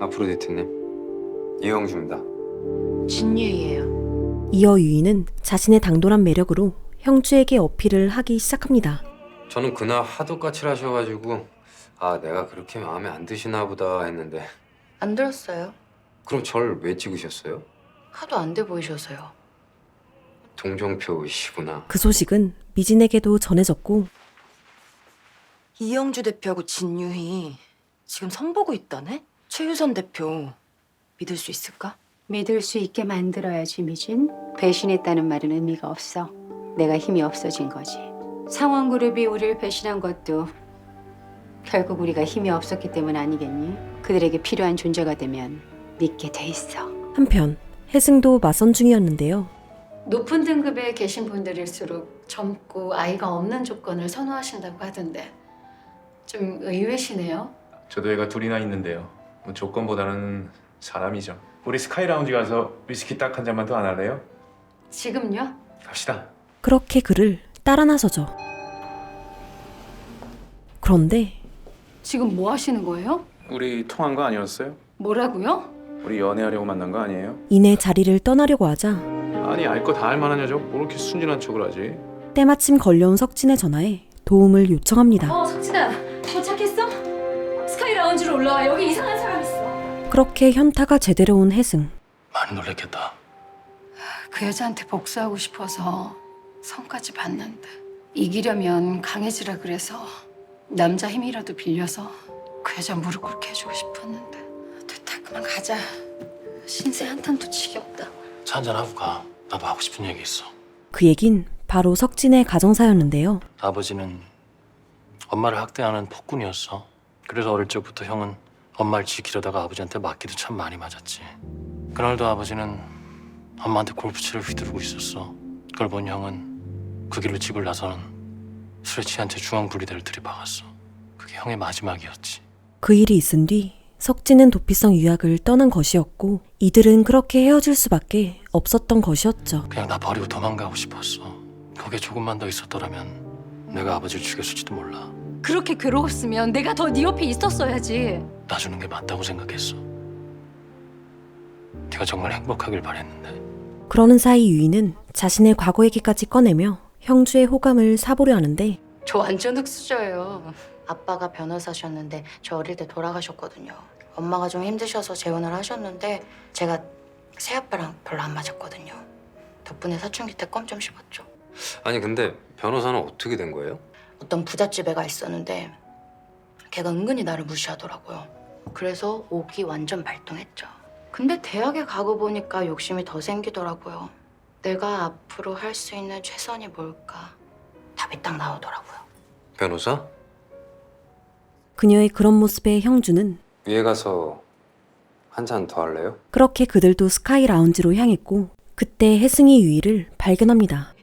아프로디테님. 이영주입니다. 진유이에요. 이어 유이는 자신의 당돌한 매력으로 형주에게 어필을 하기 시작합니다. 저는 그날 하도 까칠하셔가지고 아, 내가 그렇게 마음에 안 드시나 보다 했는데 안 들었어요. 그럼 절 왜 찍으셨어요? 하도 안 돼 보이셔서요. 동정표시구나. 그 소식은 미진에게도 전해졌고 이영주 대표하고 진유희 지금 선보고 있다네? 최유선 대표 믿을 수 있을까? 믿을 수 있게 만들어야지, 미진. 배신했다는 말은 의미가 없어. 내가 힘이 없어진 거지. 상원그룹이 우리를 배신한 것도 결국 우리가 힘이 없었기 때문 아니겠니? 그들에게 필요한 존재가 되면 믿게 돼 있어. 한편 혜승도 맞선 중이었는데요. 높은 등급에 계신 분들일수록 젊고 아이가 없는 조건을 선호하신다고 하던데 좀 의외시네요. 저도 애가 둘이나 있는데요. 뭐 조건보다는 사람이죠. 우리 스카이 라운지 가서 위스키 딱 한 잔만 더 안 할래요? 지금요? 갑시다. 그렇게 그를 따라 나서죠. 그런데 지금 뭐 하시는 거예요? 우리 통한 거 아니었어요? 뭐라고요? 우리 연애하려고 만난 거 아니에요? 이내 자리를 떠나려고 하자 아니 알 거 다 알 만한 여자 뭐 이렇게 순진한 척을 하지? 때마침 걸려온 석진의 전화에 도움을 요청합니다. 석진아, 도착했어? 스카이 라운지로 올라와. 여기 이상한 사람 있어. 그렇게 현타가 제대로 온 혜승. 많이 놀랬겠다. 그 여자한테 복수하고 싶어서 성까지 봤는데 이기려면 강해지라 그래서 남자 힘이라도 빌려서 그 여자 무릎 꿇게 해주고 싶었는데 됐다, 그만 가자. 신세 한탄도 지겹다. 차 한잔하고 가. 나도 하고 싶은 얘기 있어. 그 얘긴 바로 석진의 가정사였는데요. 아버지는 엄마를 학대하는 폭군이었어. 그래서 어릴 적부터 형은 엄마를 지키려다가 아버지한테 맞기도 참 많이 맞았지. 그날도 아버지는 엄마한테 골프채를 휘두르고 있었어. 그걸 본 형은 그 길로 집을 나서는 술에 취한 채 중앙분리대를 들이박았어. 그게 형의 마지막이었지. 그 일이 있은 뒤 석진은 도피성 유학을 떠난 것이었고 이들은 그렇게 헤어질 수밖에 없었던 것이었죠. 그냥 나 버리고 도망가고 싶었어. 거기에 조금만 더 있었더라면 내가 아버지를 죽였을지도 몰라. 그렇게 괴로웠으면 내가 더 네 옆에 있었어야지. 놔주는 게 맞다고 생각했어. 네가 정말 행복하길 바랬는데. 그러는 사이 유이는 자신의 과거 얘기까지 꺼내며 형주의 호감을 사보려 하는데 저 완전 흑수저예요. 아빠가 변호사셨는데 저 어릴 때 돌아가셨거든요. 엄마가 좀 힘드셔서 재혼을 하셨는데 제가 새아빠랑 별로 안 맞았거든요. 덕분에 사춘기 때 껌 좀 씹었죠. 아니 근데 변호사는 어떻게 된 거예요? 어떤 부잣집 애가 있었는데 걔가 은근히 나를 무시하더라고요. 그래서 옥이 완전 발동했죠. 근데 대학에 가고 보니까 욕심이 더 생기더라고요. 내가 앞으로 할 수 있는 최선이 뭘까? 답이 딱 나오더라고요. 변호사? 그녀의 그런 모습에 형주는 위에 가서 한 잔 더 할래요? 그렇게 그들도 스카이 라운지로 향했고 그때 혜승이 유이를 발견합니다.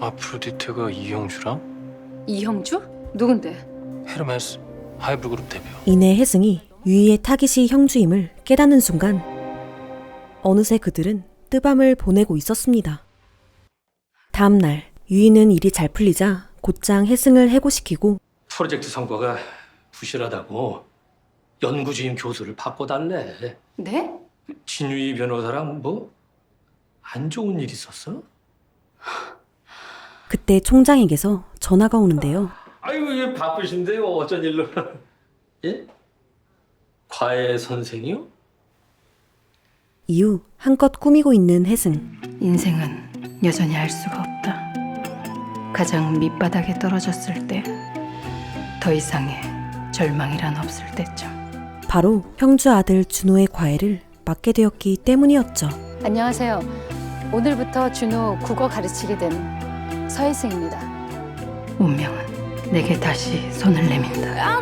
아프로디테가 이형주랑? 이형주? 누군데? 헤르메스 하이브 그룹 대표. 이내 혜승이 유이의 타깃이 형주임을 깨닫는 순간 어느새 그들은 뜨밤을 보내고 있었습니다. 다음 날 유이는 일이 잘 풀리자 곧장 혜승을 해고시키고 프로젝트 성과가 부실하다고 연구주임 교수를 바꿔달래. 네? 진유이 변호사랑 뭐 안 좋은 일 있었어? 그때 총장에게서 전화가 오는데요. 아이고 예, 바쁘신데요. 어쩐 일로? 예? 과외 선생이요? 이후 한껏 꾸미고 있는 혜승. 인생은 여전히 알 수가 없다. 가장 밑바닥에 떨어졌을 때, 더 이상의 절망이란 없을 때쯤. 바로 형주 아들 준호의 과외를 맡게 되었기 때문이었죠. 안녕하세요. 오늘부터 준호 국어 가르치게 된 서혜승입니다. 운명은 내게 다시 손을 내민다.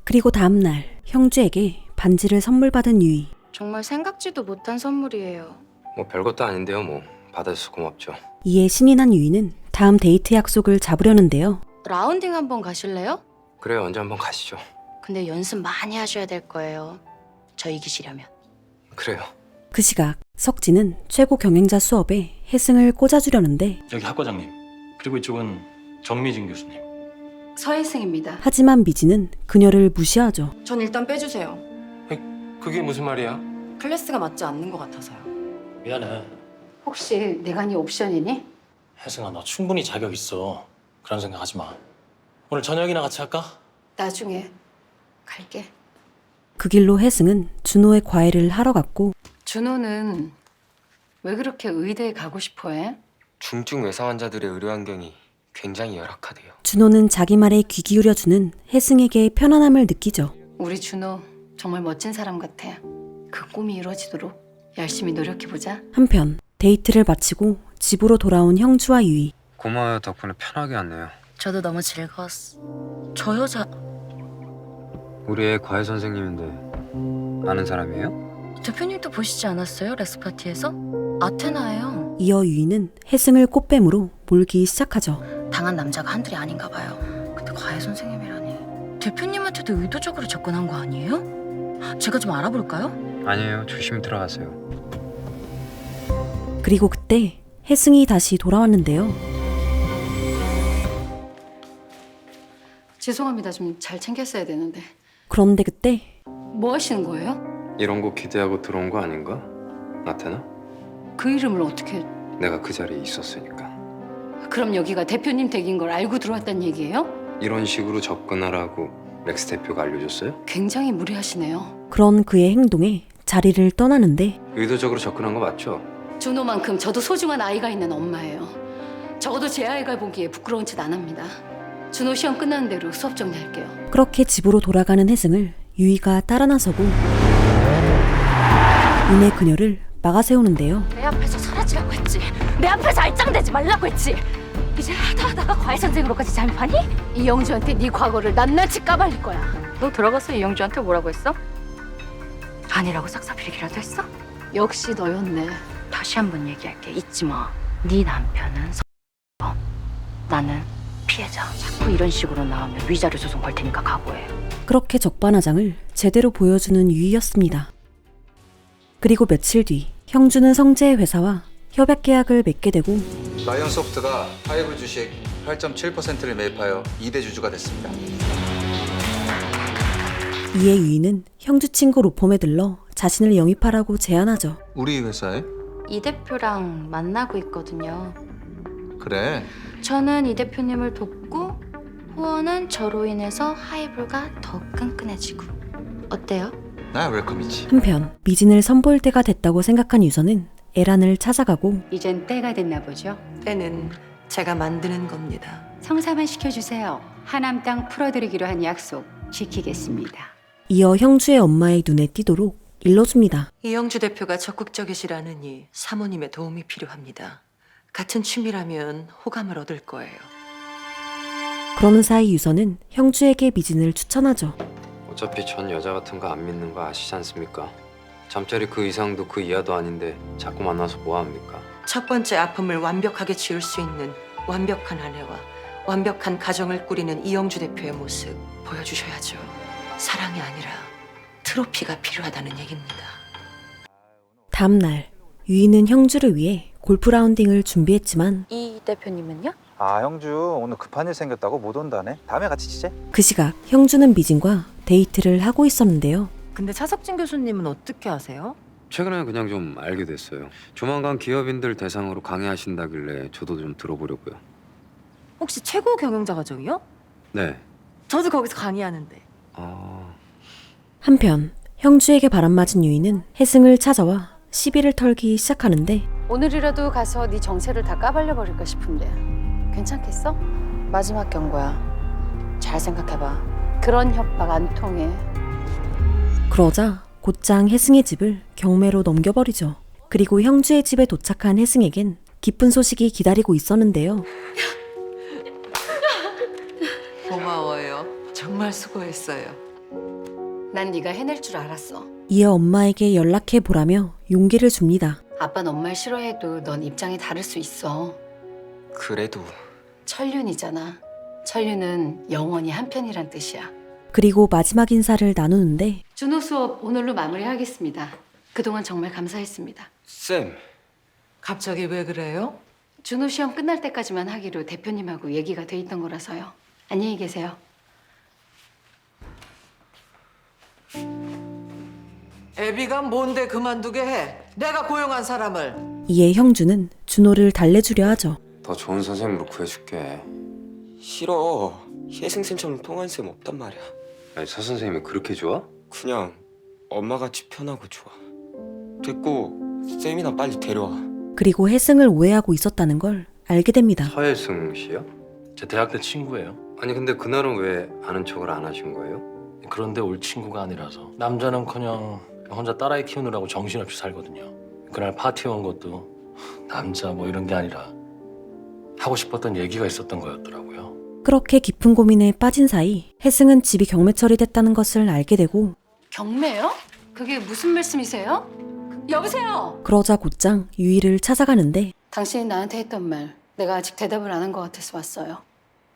그리고 다음 날 형주에게 반지를 선물 받은 유이. 정말 생각지도 못한 선물이에요. 뭐 별것도 아닌데요. 뭐 받아줘서 고맙죠. 이에 신이 난 유이는 다음 데이트 약속을 잡으려는데요. 라운딩 한번 가실래요? 그래요. 언제 한번 가시죠. 근데 연습 많이 하셔야 될 거예요. 저 이기시려면. 그래요. 그 시각 석진은 최고 경영자 수업에 혜승을 꽂아주려는데 여기 학과장님. 그리고 이쪽은 정미진 교수님. 서혜승입니다. 하지만 미진은 그녀를 무시하죠. 전 일단 빼주세요. 그게 무슨 말이야? 클래스가 맞지 않는 것 같아서요. 미안해. 혹시 내가 네 옵션이니? 혜승아 너 충분히 자격 있어. 그런 생각 하지 마. 오늘 저녁이나 같이 할까? 나중에 갈게. 그 길로 혜승은 준호의 과외를 하러 갔고 준호는 왜 그렇게 의대에 가고 싶어해? 중증 외상 환자들의 의료 환경이 굉장히 열악하대요. 준호는 자기 말에 귀 기울여주는 혜승에게 편안함을 느끼죠. 우리 준호 정말 멋진 사람 같아. 그 꿈이 이루어지도록 열심히 노력해보자. 한편 데이트를 마치고 집으로 돌아온 형주와 유이. 고마워요. 덕분에 편하게 왔네요. 저도 너무 즐거웠어. 저 여자 우리 애 과외 선생님인데 아는 사람이에요? 대표님도 보시지 않았어요? 레스파티에서? 아테나예요. 이어 유이는 혜승을 꽃뱀으로 몰기 시작하죠. 당한 남자가 한둘이 아닌가 봐요. 근데 과외 선생님이라니. 대표님한테도 의도적으로 접근한 거 아니에요? 제가 좀 알아볼까요? 아니에요. 조심히 들어가세요. 그리고 그때 혜승이 다시 돌아왔는데요. 죄송합니다. 좀 잘 챙겼어야 되는데. 그런데 그때 뭐 하시는 거예요? 이런 거 기대하고 들어온 거 아닌가? 아테나? 그 이름을 어떻게... 내가 그 자리에 있었으니까. 그럼 여기가 대표님 댁인 걸 알고 들어왔단 얘기예요? 이런 식으로 접근하라고 렉스 대표가 알려줬어요? 굉장히 무례하시네요. 그런 그의 행동에 자리를 떠나는데 의도적으로 접근한 거 맞죠? 준호만큼 저도 소중한 아이가 있는 엄마예요. 적어도 제 아이가 보기에 부끄러운 짓 안 합니다. 준호 시험 끝나는 대로 수업 정리할게요. 그렇게 집으로 돌아가는 혜승을 유이가 따라 나서고 이내 그녀를 막아세우는데요. 내 앞에서 사라지라고 했지. 내 앞에서 알짱대지 말라고 했지. 이제 하다하다가 과외 선생으로까지 잠입하니? 이영주한테 네 과거를 낱낱이 까발릴 거야. 너 들어가서 이영주한테 뭐라고 했어? 아니라고 싹싹비리기라도 했어? 역시 너였네. 다시 한번 얘기할게. 잊지 마. 네 남편은 나는 피해자. 자꾸 이런 식으로 나오면 위자료 소송 걸 테니까 각오해. 그렇게 적반하장을 제대로 보여주는 유이였습니다. 그리고 며칠 뒤 형주는 성재의 회사와 협약 계약을 맺게 되고 라이언소프트가 하이브 주식 8.7%를 매입하여 2대 주주가 됐습니다. 이에 유이는 형주 친구 로펌에 들러 자신을 영입하라고 제안하죠. 우리 회사에? 이 대표랑 만나고 있거든요. 그래. 저는 이 대표님을 돕고 후원은 저로 인해서 하이볼가 더 끈끈해지고. 어때요? 나 웰컴이지. 한편 미진을 선보일 때가 됐다고 생각한 유서는 에란을 찾아가고 이젠 때가 됐나 보죠. 때는 제가 만드는 겁니다. 성사만 시켜주세요. 하남 땅 풀어드리기로 한 약속 지키겠습니다. 이어 형주의 엄마의 눈에 띄도록 일러줍니다. 이영주 대표가 적극적이시라느니 사모님의 도움이 필요합니다. 같은 취미라면 호감을 얻을 거예요. 그러는 사이 유서는 형주에게 미진을 추천하죠. 어차피 전 여자 같은 거 안 믿는 거 아시지 않습니까? 잠자리 그 이상도 그 이하도 아닌데 자꾸 만나서 뭐 합니까? 첫 번째 아픔을 완벽하게 지울 수 있는 완벽한 아내와 완벽한 가정을 꾸리는 이영주 대표의 모습 보여주셔야죠. 사랑이 아니라 트로피가 필요하다는 얘기입니다. 다음 날 유이는 형주를 위해 골프 라운딩을 준비했지만 이 대표님은요? 아 형주 오늘 급한 일 생겼다고 못 온다네. 다음에 같이 치재. 그 시각 형주는 미진과 데이트를 하고 있었는데요. 근데 차석진 교수님은 어떻게 아세요? 최근에 그냥 좀 알게 됐어요. 조만간 기업인들 대상으로 강의하신다길래 저도 좀 들어보려고요. 혹시 최고 경영자 과정이요? 네. 저도 거기서 강의하는데. 한편 형주에게 바람맞은 유이는 혜승을 찾아와 시비를 털기 시작하는데 오늘이라도 가서 네 정체를 다 까발려버릴까 싶은데 괜찮겠어? 마지막 경고야. 잘 생각해봐. 그런 협박 안 통해. 그러자 곧장 혜승의 집을 경매로 넘겨버리죠. 그리고 형주의 집에 도착한 혜승에겐 기쁜 소식이 기다리고 있었는데요. 고마워요. 정말 수고했어요. 난 네가 해낼 줄 알았어. 이어 엄마에게 연락해보라며 용기를 줍니다. 아빠는 엄마를 싫어해도 넌 입장이 다를 수 있어. 그래도 천륜이잖아. 천륜은 영원히 한편이란 뜻이야. 그리고 마지막 인사를 나누는데 준호 수업 오늘로 마무리하겠습니다. 그동안 정말 감사했습니다. 쌤. 갑자기 왜 그래요? 준호 시험 끝날 때까지만 하기로 대표님하고 얘기가 돼 있던 거라서요. 안녕히 계세요. 애비가 뭔데 그만두게 해? 내가 고용한 사람을. 이에 형주는 준호를 달래주려 하죠. 더 좋은 선생님으로 구해줄게. 싫어. 혜승쌤처럼 통한 쌤 없단 말이야. 아니 서 선생님이 그렇게 좋아? 그냥 엄마같이 편하고 좋아. 됐고 쌤이나 빨리 데려와. 그리고 혜승을 오해하고 있었다는 걸 알게 됩니다. 서혜승 씨요? 제 대학 때 친구예요. 아니 근데 그날은 왜 아는 척을 안 하신 거예요? 그런데 올 친구가 아니라서. 남자는커녕 혼자 딸아이 키우느라고 정신없이 살거든요. 그날 파티에 온 것도 남자 뭐 이런 게 아니라 하고 싶었던 얘기가 있었던 거였더라고요. 그렇게 깊은 고민에 빠진 사이 혜승은 집이 경매 처리됐다는 것을 알게 되고 경매요? 그게 무슨 말씀이세요? 여보세요? 그러자 곧장 유이를 찾아가는데 당신이 나한테 했던 말 내가 아직 대답을 안 한 것 같아서 왔어요.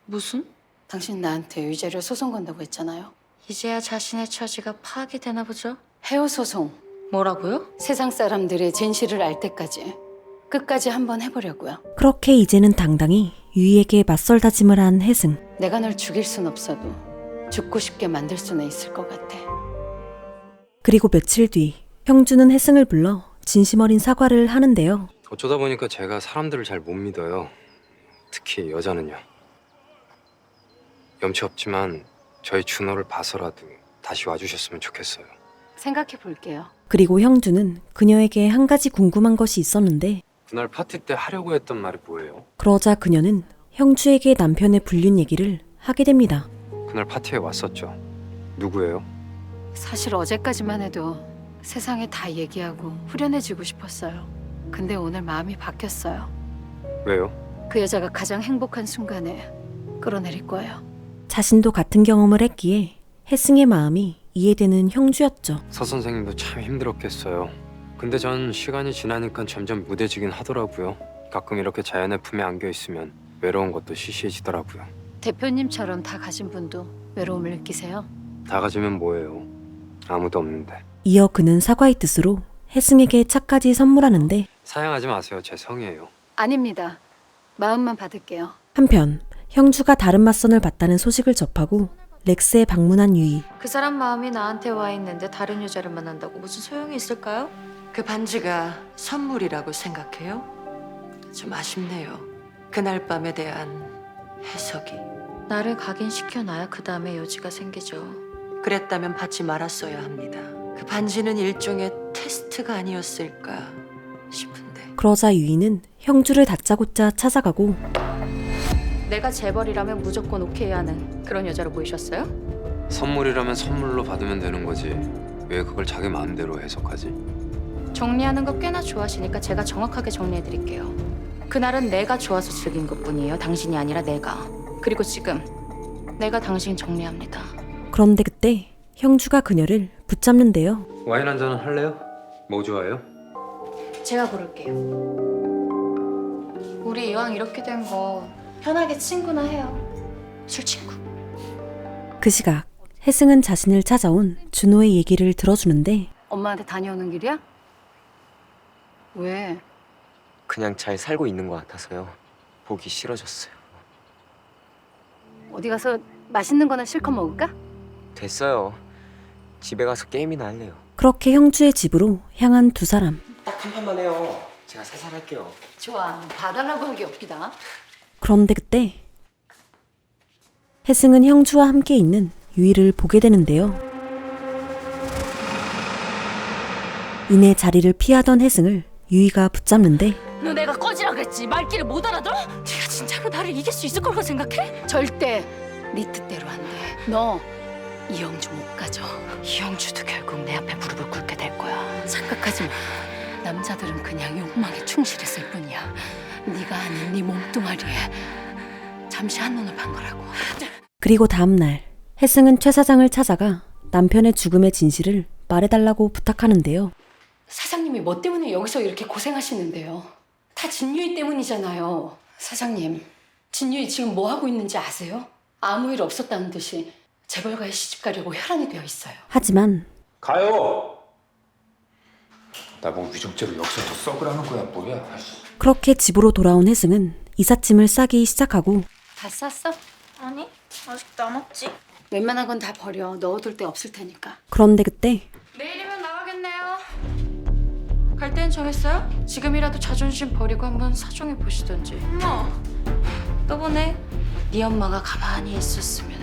무슨? 당신 나한테 위자료 소송 건다고 했잖아요. 이제야 자신의 처지가 파악이 되나 보죠? 해오 소송. 뭐라고요? 세상 사람들의 진실을 알 때까지 끝까지 한번 해보려고요. 그렇게 이제는 당당히 유이에게 맞설 다짐을 한 혜승. 내가 널 죽일 순 없어도 죽고 싶게 만들 수는 있을 것 같아. 그리고 며칠 뒤 형주는 혜승을 불러 진심 어린 사과를 하는데요. 어쩌다 보니까 제가 사람들을 잘 못 믿어요. 특히 여자는요. 염치 없지만 저희 준호를 봐서라도 다시 와주셨으면 좋겠어요. 생각해 볼게요. 그리고 형주는 그녀에게 한 가지 궁금한 것이 있었는데 그날 파티 때 하려고 했던 말이 뭐예요? 그러자 그녀는 형주에게 남편의 불륜 얘기를 하게 됩니다. 그날 파티에 왔었죠. 누구예요? 사실 어제까지만 해도 세상에 다 얘기하고 후련해지고 싶었어요. 근데 오늘 마음이 바뀌었어요. 왜요? 그 여자가 가장 행복한 순간에 끌어내릴 거예요. 자신도 같은 경험을 했기에 혜승의 마음이 이해되는 형주였죠. 서 선생님도 참 힘들었겠어요. 근데 전 시간이 지나니까 점점 무뎌지긴 하더라고요. 가끔 이렇게 자연의 품에 안겨 있으면 외로운 것도 시시해지더라고요. 대표님처럼 다 가진 분도 외로움을 느끼세요? 다 가지면 뭐예요? 아무도 없는데. 이어 그는 사과의 뜻으로 혜승에게 차까지 선물하는데 사양하지 마세요. 제 성이에요. 아닙니다. 마음만 받을게요. 한편 형주가 다른 맞선을 봤다는 소식을 접하고 렉스에 방문한 유이. 그 사람 마음이 나한테 와 있는데 다른 여자를 만난다고 무슨 소용이 있을까요? 그 반지가 선물이라고 생각해요? 좀 아쉽네요. 그날 밤에 대한 해석이. 나를 각인시켜놔야 그 다음에 여지가 생기죠. 그랬다면 받지 말았어야 합니다. 그 반지는 일종의 테스트가 아니었을까 싶은데. 그러자 유이는 형주를 다짜고짜 찾아가고 내가 재벌이라면 무조건 오케이 하는 그런 여자로 보이셨어요? 선물이라면 선물로 받으면 되는 거지. 왜 그걸 자기 마음대로 해석하지? 정리하는 거 꽤나 좋아하시니까 제가 정확하게 정리해드릴게요. 그날은 내가 좋아서 즐긴 것뿐이에요. 당신이 아니라 내가. 그리고 지금 내가 당신 정리합니다. 그런데 그때 형주가 그녀를 붙잡는데요. 와인 한 잔은 할래요? 뭐 좋아해요? 제가 고를게요. 우리 이왕 이렇게 된 거 편하게 친구나 해요. 술 친구. 그 시각 혜승은 자신을 찾아온 준호의 얘기를 들어주는데 엄마한테 다녀오는 길이야? 왜? 그냥 잘 살고 있는 것 같아서요. 보기 싫어졌어요. 어디 가서 맛있는 거나 실컷 먹을까? 됐어요. 집에 가서 게임이나 할래요. 그렇게 형주의 집으로 향한 두 사람. 딱 한 판만 해요. 제가 살살 할게요. 좋아. 봐달라고 한 게 없기다. 그런데 그때 혜승은 형주와 함께 있는 유이를 보게 되는데요. 이내 자리를 피하던 혜승을 유이가 붙잡는데 너 내가 꺼지라 그랬지. 말귀를 못 알아들어? 네가 진짜로 나를 이길 수 있을 거라고 생각해? 절대 네 뜻대로 안 돼. 너 이영주 못 가져. 이영주도 결국 내 앞에 무릎을 꿇게 될 거야. 착각하지 마. 남자들은 그냥 욕망에 충실했을 뿐이야. 네가 아닌 네 몸뚱아리에 잠시 한눈을 판 거라고. 그리고 다음 날 혜승은 최 사장을 찾아가 남편의 죽음의 진실을 말해달라고 부탁하는데요. 사장님이 뭐 때문에 여기서 이렇게 고생하시는데요? 다 진유이 때문이잖아요. 사장님, 진유이 지금 뭐 하고 있는지 아세요? 아무 일 없었다는 듯이 재벌가에 시집 가려고 혈안이 되어 있어요. 하지만 가요. 나보고 위증죄로 여기서 더 썩으라는 거야 뭐야? 아이씨. 그렇게 집으로 돌아온 혜승은 이삿짐을 싸기 시작하고 다 쌌어? 아니, 아직 남았지. 웬만한 건 다 버려. 넣어둘 데 없을 테니까. 그런데 그때 내일이면 나가겠네요. 갈 때는 정했어요? 지금이라도 자존심 버리고 한번 사정해 보시던지. 엄마. 또 보내. 네 엄마가 가만히 있었으면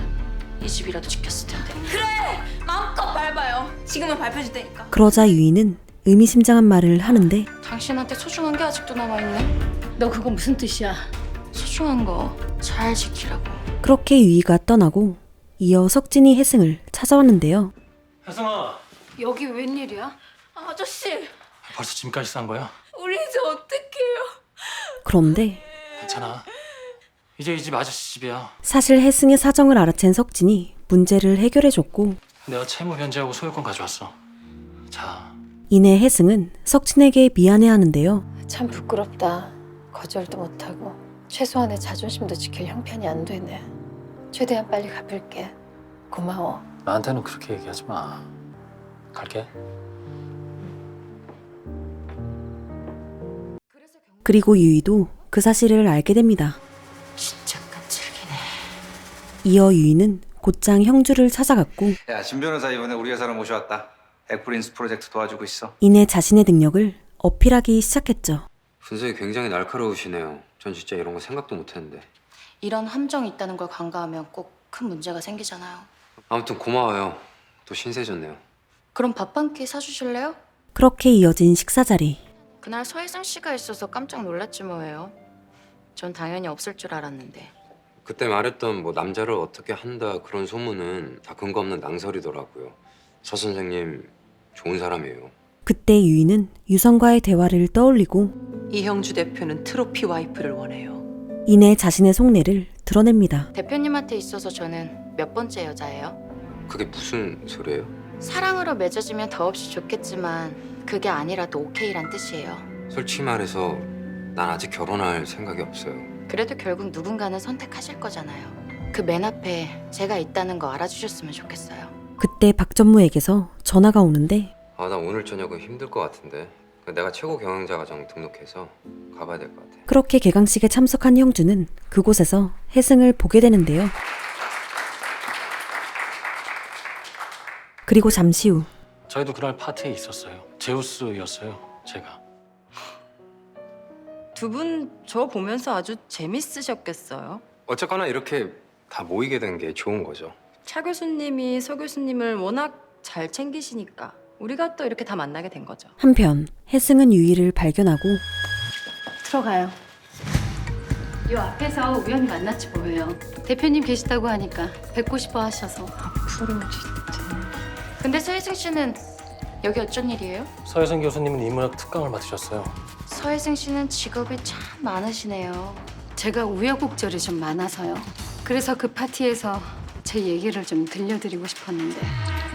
이 집이라도 지켰을 텐데. 그래! 마음껏 밟아요. 지금은 밟혀줄 테니까. 그러자 유이는 의미심장한 말을 하는데 당신한테 소중한 게 아직도 남아있네. 너 그거 무슨 뜻이야? 소중한 거 잘 지키라고. 그렇게 유이가 떠나고 이어 석진이 혜승을 찾아왔는데요. 혜승아, 여기 웬일이야? 아저씨, 벌써 짐까지 싼 거야? 우리 이제 어떡해요? 그런데 괜찮아. 이제 이 집 아저씨 집이야. 사실 혜승의 사정을 알아챈 석진이 문제를 해결해줬고 내가 채무 변제하고 소유권 가져왔어. 자, 이내 혜승은 석진에게 미안해하는데요. 참 부끄럽다. 거절도 못하고 최소한의 자존심도 지킬 형편이 안 되네. 최대한 빨리 갚을게. 고마워. 나한테는 그렇게 얘기하지 마. 갈게. 그리고 유이도 그 사실을 알게 됩니다. 진짜 끈질기네. 이어 유이는 곧장 형주를 찾아갔고 야, 진 변호사 이번에 우리 회사로 모셔왔다. 엑프린스 프로젝트 도와주고 있어. 이내 자신의 능력을 어필하기 시작했죠. 분석이 굉장히 날카로우시네요. 전 진짜 이런 거 생각도 못했는데. 이런 함정이 있다는 걸 간과하면 꼭 큰 문제가 생기잖아요. 아무튼 고마워요. 또 신세졌네요. 그럼 밥 한 끼 사주실래요? 그렇게 이어진 식사 자리. 그날 서혜승 씨가 있어서 깜짝 놀랐지 뭐예요. 전 당연히 없을 줄 알았는데. 그때 말했던 뭐 남자를 어떻게 한다 그런 소문은 다 근거 없는 낭설이더라고요. 서 선생님 좋은 사람이에요. 그때 유이는 유성과의 대화를 떠올리고 이형주 대표는 트로피 와이프를 원해요. 이내 자신의 속내를 드러냅니다. 대표님한테 있어서 저는 몇 번째 여자예요? 그게 무슨 소리예요? 사랑으로 맺어지면 더없이 좋겠지만 그게 아니라도 오케이란 뜻이에요. 솔직히 말해서 난 아직 결혼할 생각이 없어요. 그래도 결국 누군가는 선택하실 거잖아요. 그 맨 앞에 제가 있다는 거 알아주셨으면 좋겠어요. 그때 박전무에게서 전화가 오는데 아, 나 오늘 저녁은 힘들 것 같은데. 내가 최고 경영자 과정 등록해서 가봐야 될 것 같아. 그렇게 개강식에 참석한 형주는 그곳에서 혜승을 보게 되는데요. 그리고 잠시 후 저희도 그날 파티에 있었어요. 제우스였어요, 제가. 두 분 저 보면서 아주 재밌으셨겠어요. 어쨌거나 이렇게 다 모이게 된 게 좋은 거죠. 차 교수님이 서 교수님을 워낙 잘 챙기시니까 우리가 또 이렇게 다 만나게 된 거죠. 한편 혜승은 유이를 발견하고 들어가요. 요 앞에서 우연히 만났지 뭐예요. 대표님 계시다고 하니까 뵙고 싶어 하셔서. 앞으로 진짜. 근데 서혜승 씨는 여기 어쩐 일이에요? 서혜승 교수님은 인문학 특강을 맡으셨어요. 서혜승 씨는 직업이 참 많으시네요. 제가 우여곡절이 좀 많아서요. 그래서 그 파티에서 제 얘기를 좀 들려드리고 싶었는데.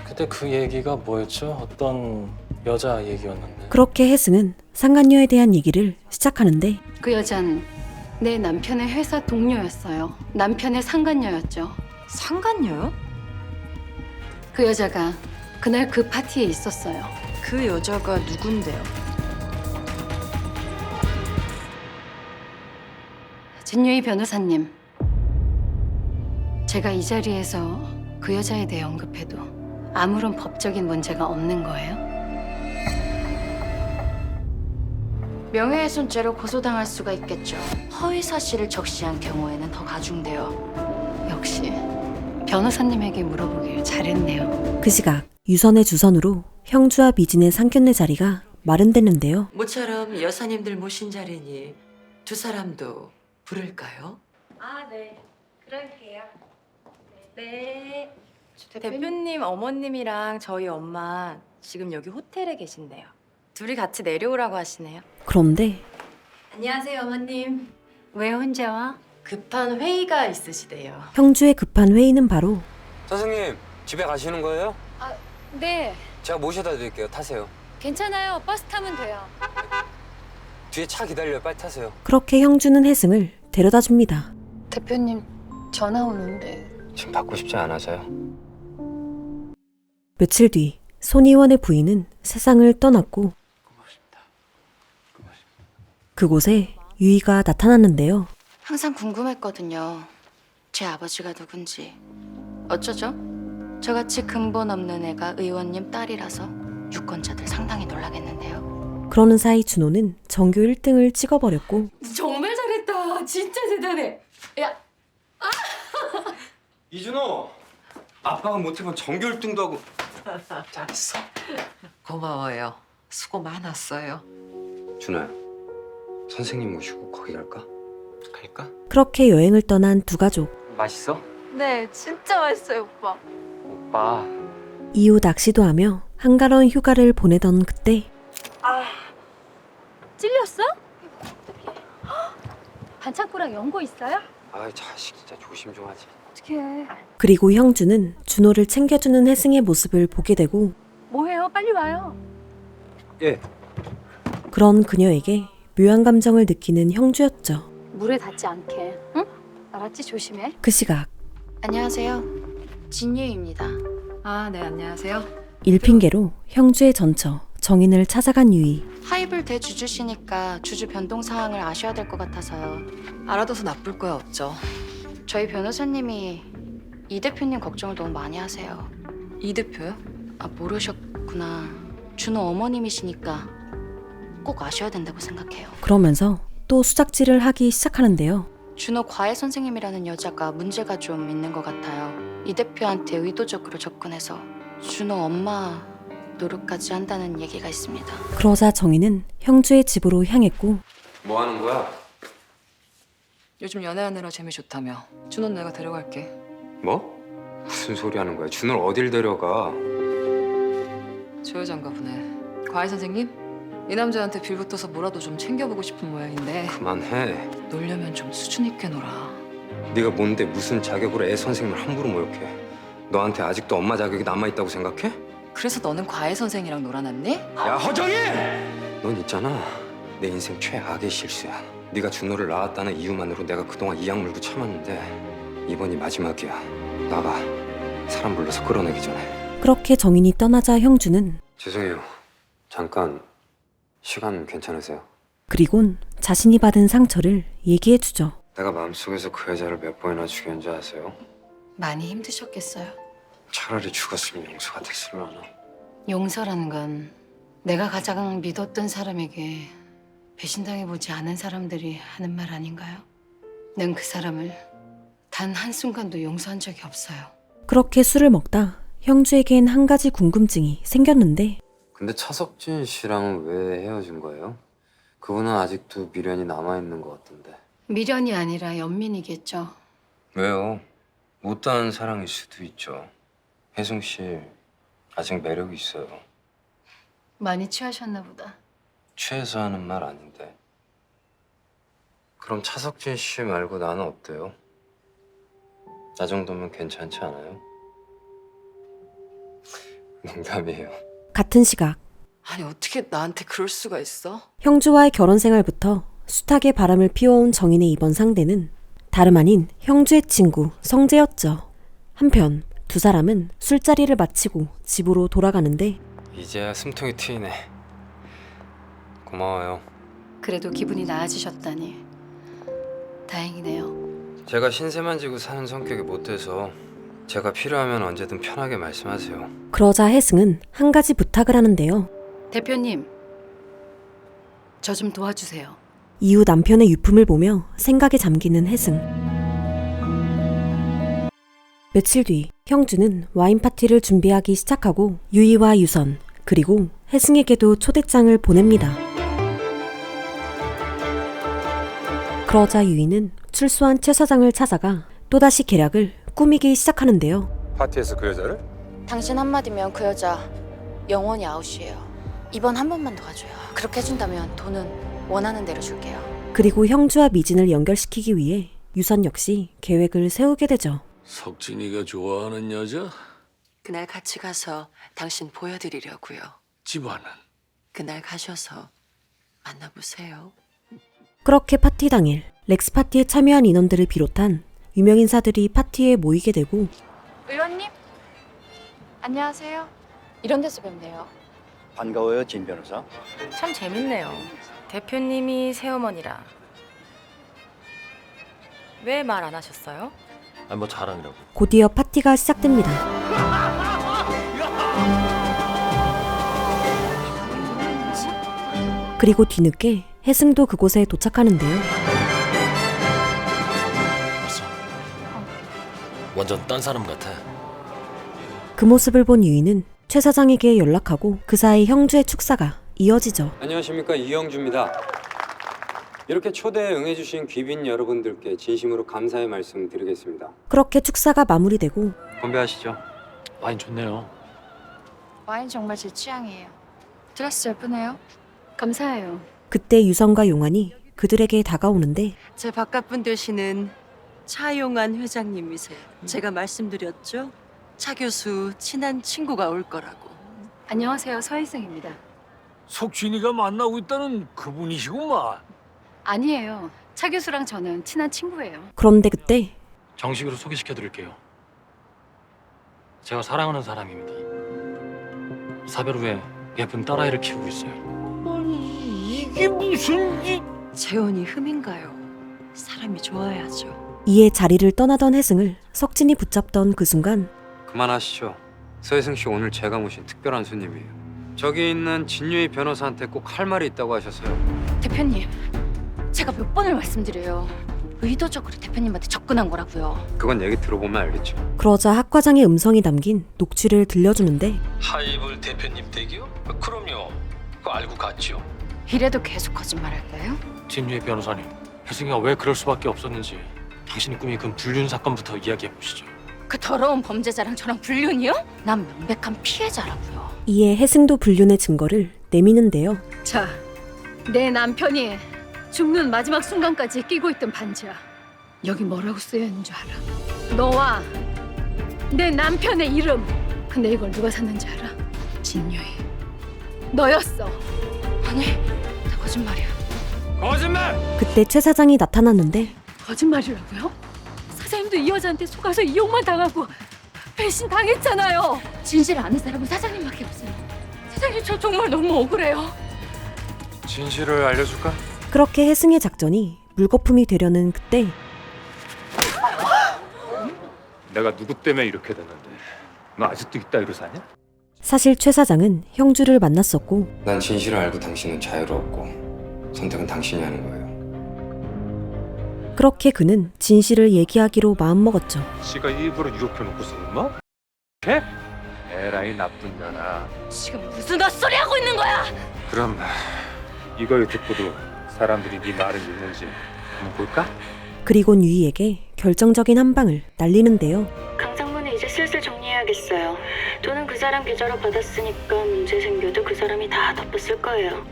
그때 그 얘기가 뭐였죠? 어떤 여자 얘기였는데. 그렇게 혜승은 상간녀에 대한 얘기를 시작하는데 그 여잔 내 남편의 회사 동료였어요. 남편의 상간녀였죠. 상간녀요? 그 여자가 그날 그 파티에 있었어요. 그 여자가 누군데요? 진유희 변호사님. 제가 이 자리에서 그 여자에 대해 언급해도 아무런 법적인 문제가 없는 거예요? 명예훼손죄로 고소당할 수가 있겠죠. 허위 사실을 적시한 경우에는 더 가중돼요. 역시 변호사님에게 물어보길 잘했네요. 그 시각 유선의 주선으로 형주와 미진의 상견례 자리가 마련됐는데요. 모처럼 여사님들 모신 자리니 두 사람도 부를까요? 아, 네. 그럴게요. 네. 대표님 어머님이랑 저희 엄마 지금 여기 호텔에 계신데요. 둘이 같이 내려오라고 하시네요. 그런데 안녕하세요, 어머님. 왜 혼자 와? 급한 회의가 있으시대요. 형주의 급한 회의는 바로 선생님, 집에 가시는 거예요? 네, 제가 모셔다 드릴게요. 타세요. 괜찮아요. 버스 타면 돼요. 뒤에 차 기다려요. 빨리 타세요. 그렇게 형주는 혜승을 데려다 줍니다. 대표님 전화 오는데. 지금 받고 싶지 않아서요. 며칠 뒤 손희원의 부인은 세상을 떠났고 그곳에 유이가 나타났는데요. 항상 궁금했거든요. 제 아버지가 누군지. 어쩌죠? 저같이 근본 없는 애가 의원님 딸이라서 유권자들 상당히 놀라겠는데요. 그러는 사이 준호는 전교 1등을 찍어버렸고 정말 잘했다. 진짜 대단해. 야, 이준호, 아빠가 못해본 전교 1등도 하고 잘했어. 고마워요. 수고 많았어요. 준호야, 선생님 모시고 거기 갈까? 갈까? 그렇게 여행을 떠난 두 가족. 맛있어? 네, 진짜 맛있어요, 오빠. 오빠. 이후 낚시도 하며 한가로운 휴가를 보내던 그때 찔렸어? 반창고랑 연고 있어요? 아이 자식 진짜 조심 좀 하지. 어떡해. 그리고 형주는 준호를 챙겨주는 혜승의 모습을 보게 되고 뭐해요? 빨리 와요. 예. 그런 그녀에게 묘한 감정을 느끼는 형주였죠. 물에 닿지 않게. 응? 알았지? 조심해. 그 시각 안녕하세요. 진유입니다. 아, 네, 안녕하세요. 일핑계로 형주의 전처 정인을 찾아간 유이. 하입을 대주주시니까 주주 변동 사항을 아셔야 될 것 같아서요. 알아둬서 나쁠 거야 없죠. 저희 변호사님이 이 대표님 걱정을 너무 많이 하세요. 이 대표요? 아, 모르셨구나. 준호 어머님이시니까 꼭 아셔야 된다고 생각해요. 그러면서 또 수작질을 하기 시작하는데요. 준호 과외 선생님이라는 여자가 문제가 좀 있는 것 같아요. 이 대표한테 의도적으로 접근해서 준호 엄마 노릇까지 한다는 얘기가 있습니다. 그러자 정인은 형주의 집으로 향했고 뭐 하는 거야? 요즘 연애하느라 재미 좋다며. 준호 내가 데려갈게. 뭐? 무슨 소리 하는 거야? 준호를 어딜 데려가? 조 여잔가 보네. 과외 선생님? 이 남자한테 빌붙어서 뭐라도 좀 챙겨보고 싶은 모양인데 그만해. 놀려면 좀 수준 있게 놀아. 네가 뭔데 무슨 자격으로 애 선생님을 함부로 모욕해? 너한테 아직도 엄마 자격이 남아있다고 생각해? 그래서 너는 과외 선생이랑 놀아놨니? 야 허정이! 넌 있잖아, 내 인생 최악의 실수야. 네가 준호를 낳았다는 이유만으로 내가 그동안 이악 물고 참았는데 이번이 마지막이야. 나가. 사람 불러서 끌어내기 전에. 그렇게 정인이 떠나자 형주는 죄송해요. 잠깐 시간 괜찮으세요? 그리곤 자신이 받은 상처를 얘기해주죠. 내가 마음속에서 그 여자를 몇 번이나 죽였는지 아세요? 많이 힘드셨겠어요. 차라리 죽었으면 용서가 됐을라나. 용서라는 건 내가 가장 믿었던 사람에게 배신당해보지 않은 사람들이 하는 말 아닌가요? 난 그 사람을 단 한순간도 용서한 적이 없어요. 그렇게 술을 먹다 형주에겐 한 가지 궁금증이 생겼는데 근데 차석진 씨랑은 왜 헤어진 거예요? 그분은 아직도 미련이 남아있는 것 같던데. 미련이 아니라 연민이겠죠. 왜요? 못다한 사랑일 수도 있죠. 혜승 씨 아직 매력이 있어요. 많이 취하셨나 보다. 취해서 하는 말 아닌데. 그럼 차석진 씨 말고 나는 어때요? 나 정도면 괜찮지 않아요? 농담이에요. 같은 시각 아니 어떻게 나한테 그럴 수가 있어? 형주와의 결혼 생활부터 숱하게 바람을 피워온 정인의 이번 상대는 다름 아닌 형주의 친구 성재였죠. 한편 두 사람은 술자리를 마치고 집으로 돌아가는데 이제야 숨통이 트이네. 고마워요. 그래도 기분이 나아지셨다니 다행이네요. 제가 신세만 지고 사는 성격이 못 돼서 제가 필요하면 언제든 편하게 말씀하세요. 그러자 혜승은 한 가지 부탁을 하는데요. 대표님, 저 좀 도와주세요. 이후 남편의 유품을 보며 생각에 잠기는 혜승. 며칠 뒤 형주는 와인 파티를 준비하기 시작하고 유이와 유선 그리고 혜승에게도 초대장을 보냅니다. 그러자 유이는 출소한 최 사장을 찾아가 또다시 계략을 꾸미기 시작하는데요. 파티에서 그 여자를? 당신 한마디면 그 여자 영원히 아웃이에요. 이번 한 번만 도와줘요. 그렇게 해준다면 돈은 원하는 대로 줄게요. 그리고 형주와 미진을 연결시키기 위해 유선 역시 계획을 세우게 되죠. 석진이가 좋아하는 여자? 그날 같이 가서 당신 보여드리려고요. 집안은? 그날 가셔서 만나보세요. 그렇게 파티 당일 렉스 파티에 참여한 인원들을 비롯한 유명인사들이 파티에 모이게 되고 의원님? 안녕하세요. 이런 데서 뵙네요. 반가워요, 진 변호사. 참 재밌네요. 대표님이 새어머니라. 왜 말 안 하셨어요? 아니 뭐 자랑이라고. 곧이어 파티가 시작됩니다. 그리고 뒤늦게 혜승도 그곳에 도착하는데요. 완전 딴 사람 같아. 그 모습을 본 유이는 최 사장에게 연락하고 그 사이 형주의 축사가 이어지죠. 안녕하십니까, 이영주입니다. 이렇게 초대에 응해주신 귀빈 여러분들께 진심으로 감사의 말씀 드리겠습니다. 그렇게 축사가 마무리되고 건배하시죠. 와인 좋네요. 와인 정말 제 취향이에요. 드레스 예쁘네요. 감사해요. 그때 유성과 용환이 그들에게 다가오는데 제 바깥분 되시는 차용환 회장님이세요. 제가 말씀드렸죠? 차 교수 친한 친구가 올 거라고. 안녕하세요, 서혜승입니다. 석진이가 만나고 있다는 그분이시구만. 아니에요. 차 교수랑 저는 친한 친구예요. 그런데 그때 정식으로 소개시켜드릴게요. 제가 사랑하는 사람입니다. 사별 후에 예쁜 딸아이를 키우고 있어요. 이게 무슨... 재혼이 흠인가요? 사람이 좋아야죠. 이에 자리를 떠나던 혜승을 석진이 붙잡던 그 순간 그만하시죠. 서혜승 씨 오늘 제가 모신 특별한 손님이에요. 저기 있는 진유희 변호사한테 꼭 할 말이 있다고 하셨어요. 대표님, 제가 몇 번을 말씀드려요. 의도적으로 대표님한테 접근한 거라고요. 그건 얘기 들어보면 알겠죠. 그러자 학 과장의 음성이 담긴 녹취를 들려주는데 하이볼 대표님 댁이요? 그럼요. 그거 알고 갔죠. 이래도 계속 거짓말할까요? 진유희 변호사님, 혜승이가 왜 그럴 수밖에 없었는지 당신이 꾸민 불륜 사건부터 이야기해 보시죠. 그 더러운 범죄자랑 저랑 불륜이요? 난 명백한 피해자라고요. 이에 혜승도 불륜의 증거를 내미는데요. 자, 내 남편이 죽는 마지막 순간까지 끼고 있던 반지야. 여기 뭐라고 쓰여 있는 줄 알아? 너와 내 남편의 이름. 근데 이걸 누가 샀는지 알아? 진유희. 너였어. 아니, 다 거짓말이야. 거짓말! 그때 최 사장이 나타났는데 거짓말이라고요? 사장님도 이 여자한테 속아서 이용만 당하고 배신 당했잖아요. 진실을 아는 사람은 사장님밖에 없어요. 사장님, 저 정말 너무 억울해요. 진실을 알려줄까? 그렇게 혜승의 작전이 물거품이 되려는 그때 내가 누구 때문에 이렇게 됐는데 너 아직도 이따위로 사냐? 사실 최 사장은 형주를 만났었고 난 진실을 알고 당신은 자유로웠고 선택은 당신이 하는 거예요. 그렇게 그는 진실을 얘기하기로 마음먹었죠. 지가 일부러 이렇게 놓고 쓰는 거? 개? 에라이 나쁜 년아. 지금 무슨 헛소리 하고 있는 거야? 그럼 이걸 듣고도 사람들이 네 말을 믿는지 한번 볼까? 그리곤 유이에게 결정적인 한 방을 날리는데요. 강장문은 이제 슬슬 정리해야겠어요. 돈은 그 사람 계좌로 받았으니까 문제 생겨도 그 사람이 다 덮었을 거예요.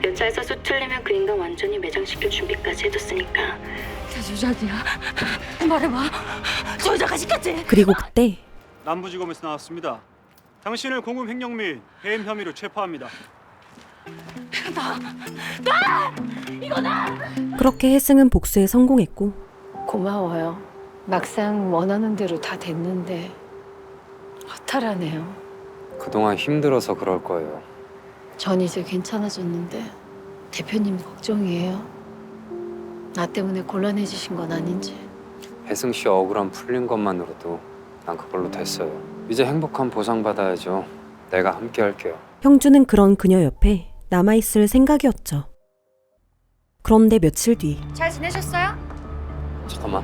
여차에서 수 틀리면 그 인간 완전히 매장시킬 준비까지 해뒀으니까. 제주자기야, 말해봐. 저 여자까지 갔지? 그리고 그때 남부지검에서 나왔습니다. 당신을 공금 횡령 및 해임 혐의로 체포합니다. 이거 나! 그렇게 혜승은 복수에 성공했고 고마워요. 막상 원하는 대로 다 됐는데 허탈하네요. 그동안 힘들어서 그럴 거예요. 전 이제 괜찮아졌는데 대표님 걱정이에요. 나 때문에 곤란해지신 건 아닌지. 혜승 씨 억울함 풀린 것만으로도 난 그걸로 됐어요. 이제 행복한 보상 받아야죠. 내가 함께 할게요. 형주는 그런 그녀 옆에 남아있을 생각이었죠. 그런데 며칠 뒤 잘 지내셨어요? 잠깐만.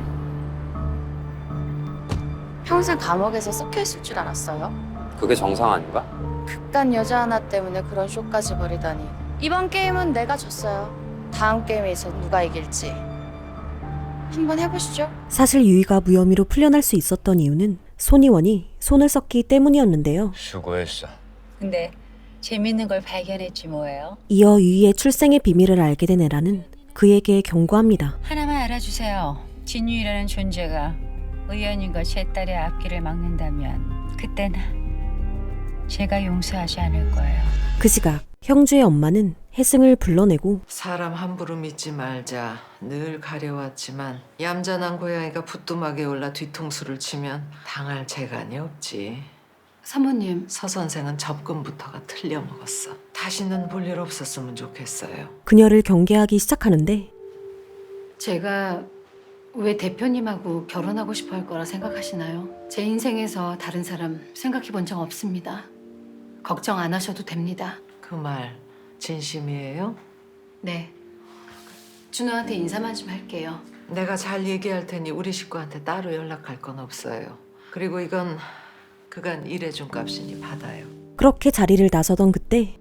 평생 감옥에서 썩혀 있을 줄 알았어요. 그게 정상 아닌가? 극단 여자 하나 때문에 그런 쇼까지 벌이다니. 이번 게임은 내가 졌어요. 다음 게임에서 누가 이길지 한번 해보시죠. 사실 유이가 무혐의로 풀려날 수 있었던 이유는 손이원이 손을 썼기 때문이었는데요. 수고했어. 근데 재밌는 걸 발견했지 뭐예요. 이어 유이의 출생의 비밀을 알게 된 에라는 그에게 경고합니다. 하나만 알아주세요. 진유이라는 존재가 의원님과 제 딸의 앞길을 막는다면 그땐 제가 용서하지 않을 거예요. 그 시각 형주의 엄마는 혜승을 불러내고 사람 함부로 믿지 말자 늘 가려왔지만 얌전한 고양이가 부뚜막에 올라 뒤통수를 치면 당할 재간이 없지. 사모님, 서 선생은 접근부터가 틀려먹었어. 다시는 볼 일 없었으면 좋겠어요. 그녀를 경계하기 시작하는데 제가 왜 대표님하고 결혼하고 싶어 할 거라 생각하시나요? 제 인생에서 다른 사람 생각해 본 적 없습니다. 걱정 안 하셔도 됩니다. 그 말 진심이에요? 네. 준호한테 인사만 좀 할게요. 내가 잘 얘기할 테니 우리 식구한테 따로 연락할 건 없어요. 그리고 이건 그간 일해준 값이니 받아요. 그렇게 자리를 나서던 그때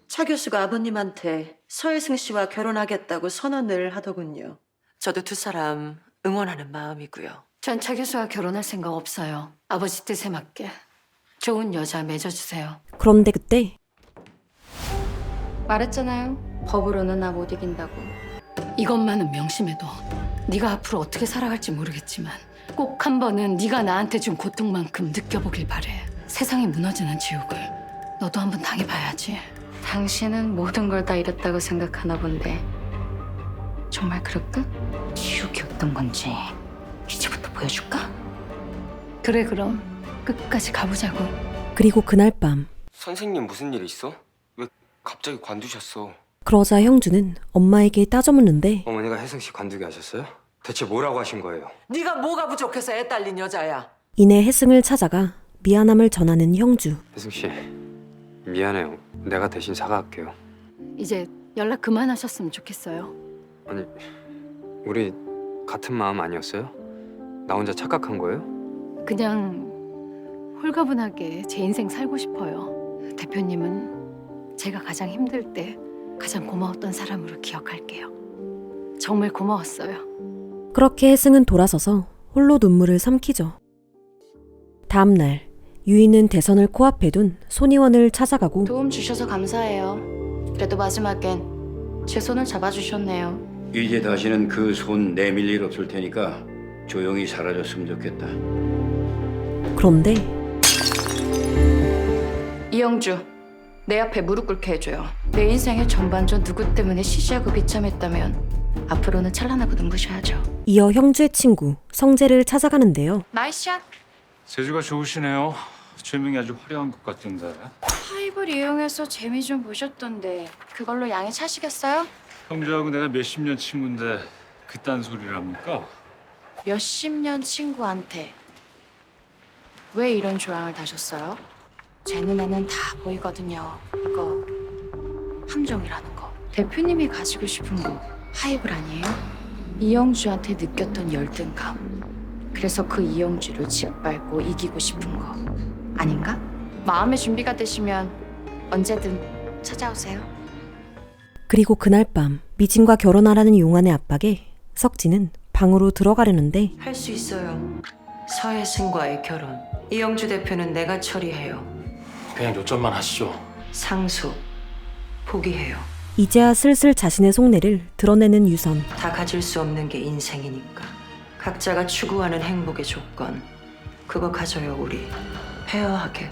차 교수가 아버님한테 서혜승 씨와 결혼하겠다고 선언을 하더군요. 저도 두 사람 응원하는 마음이고요. 전 차 교수와 결혼할 생각 없어요. 아버지 뜻에 맞게 좋은 여자 맺어주세요. 그런데 그때 말했잖아요. 법으로는 나 못 이긴다고. 이것만은 명심해둬. 네가 앞으로 어떻게 살아갈지 모르겠지만 꼭 한 번은 네가 나한테 준 고통만큼 느껴보길 바래. 세상이 무너지는 지옥을 너도 한번 당해봐야지. 당신은 모든 걸 다 잃었다고 생각하나 본데 정말 그럴까? 지옥이었던 건지 이제부터 보여줄까? 그래 그럼 끝까지 가보자고. 그리고 그날 밤 선생님 무슨 일 있어? 왜 갑자기 관두셨어? 그러자 형주는 엄마에게 따져묻는데 어머니가 혜승 씨 관두게 하셨어요? 대체 뭐라고 하신 거예요? 네가 뭐가 부족해서 애 딸린 여자야? 이내 혜승을 찾아가 미안함을 전하는 형주. 혜승 씨 미안해요. 내가 대신 사과할게요. 이제 연락 그만하셨으면 좋겠어요. 아니 우리 같은 마음 아니었어요? 나 혼자 착각한 거예요? 그냥 홀가분하게 제 인생 살고 싶어요. 대표님은 제가 가장 힘들 때 가장 고마웠던 사람으로 기억할게요. 정말 고마웠어요. 그렇게 혜승은 돌아서서 홀로 눈물을 삼키죠. 다음 날 유이는 대선을 코앞에 둔 손희원을 찾아가고 도움 주셔서 감사해요. 그래도 마지막엔 제 손을 잡아주셨네요. 이제 다시는 그 손 내밀 일 없을 테니까 조용히 사라졌으면 좋겠다. 그런데 이영주, 내 앞에 무릎 꿇게 해줘요. 내 인생의 전반전 누구 때문에 시시하고 비참했다면 앞으로는 찬란하고 눈부셔야죠. 이어 형주의 친구 성재를 찾아가는데요. 나이스샷. 재주가 좋으시네요. 조명이 아주 화려한 것 같은데. 파이브를 이용해서 재미 좀 보셨던데 그걸로 양해 차시겠어요? 형주하고 내가 몇십 년 친구인데 그딴 소리랍니까? 몇십 년 친구한테 왜 이런 조항을 다셨어요? 제 눈에는 다 보이거든요. 이거 함정이라는 거. 대표님이 가지고 싶은 거 하이블 아니에요? 이영주한테 느꼈던 열등감. 그래서 그 이영주를 짓밟고 이기고 싶은 거 아닌가? 마음의 준비가 되시면 언제든 찾아오세요. 그리고 그날 밤 미진과 결혼하라는 용안의 압박에 석진은 방으로 들어가려는데 할 수 있어요. 서혜승과의 결혼. 이영주 대표는 내가 처리해요. 그냥 요점만 하시죠. 상속. 포기해요. 이제야 슬슬 자신의 속내를 드러내는 유선. 다 가질 수 없는 게 인생이니까. 각자가 추구하는 행복의 조건. 그거 가져요, 우리. 페어하게.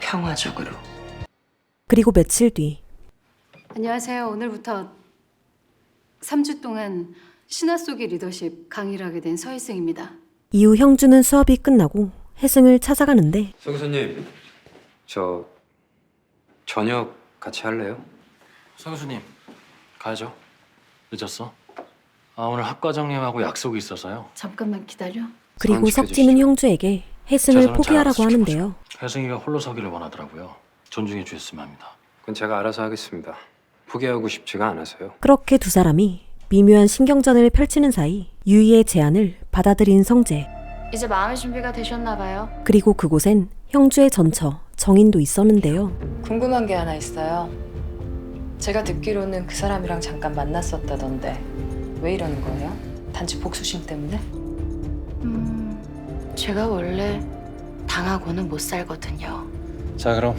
평화적으로. 그리고 며칠 뒤 안녕하세요. 오늘부터 3주 동안 신화 속의 리더십 강의를 하게 된 서혜승입니다. 이후 형주는 수업이 끝나고 혜승을 찾아가는데 서 교수님, 저 저녁 같이 할래요? 서 교수님, 가야죠. 늦었어. 오늘 학과장님하고 약속이 있어서요. 잠깐만 기다려. 그리고 석진은 형주에게 혜승을 재산은 포기하라고 잘 하는데요. 혜승이가 홀로 서기를 원하더라고요. 존중해 주셨으면 합니다. 그건 제가 알아서 하겠습니다. 포기하고 싶지가 않아서요. 그렇게 두 사람이 미묘한 신경전을 펼치는 사이 유이의 제안을 받아들인 성재. 이제 마음의 준비가 되셨나 봐요. 그리고 그곳엔 형주의 전처 정인도 있었는데요. 궁금한 게 하나 있어요. 제가 듣기로는 그 사람이랑 잠깐 만났었다던데 왜 이러는 거예요? 단지 복수심 때문에? 제가 원래 당하고는 못 살거든요. 자, 그럼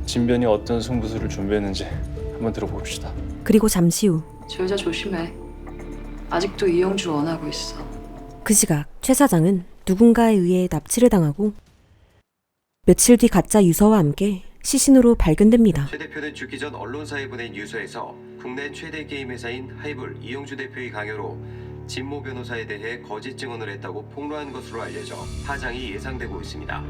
진변이 어떤 승부수를 준비했는지 한번 들어봅시다. 그리고 잠시 후 그 저 여자 조심해. 아직도 이영주 원하고 있어. 시각 최 사장은 누군가에 의해 납치를 당하고 며칠 뒤 가짜 유서와 함께 시신으로 발견됩니다. 최 대표는 죽기 전 언론사에 보낸 유서에서 국내 최대 게임 회사인 하이블 이영주 대표의 강요로 진모 변호사에 대해 거짓 증언을 했다고 폭로한 것으로 알려져 파장이 예상되고 있습니다.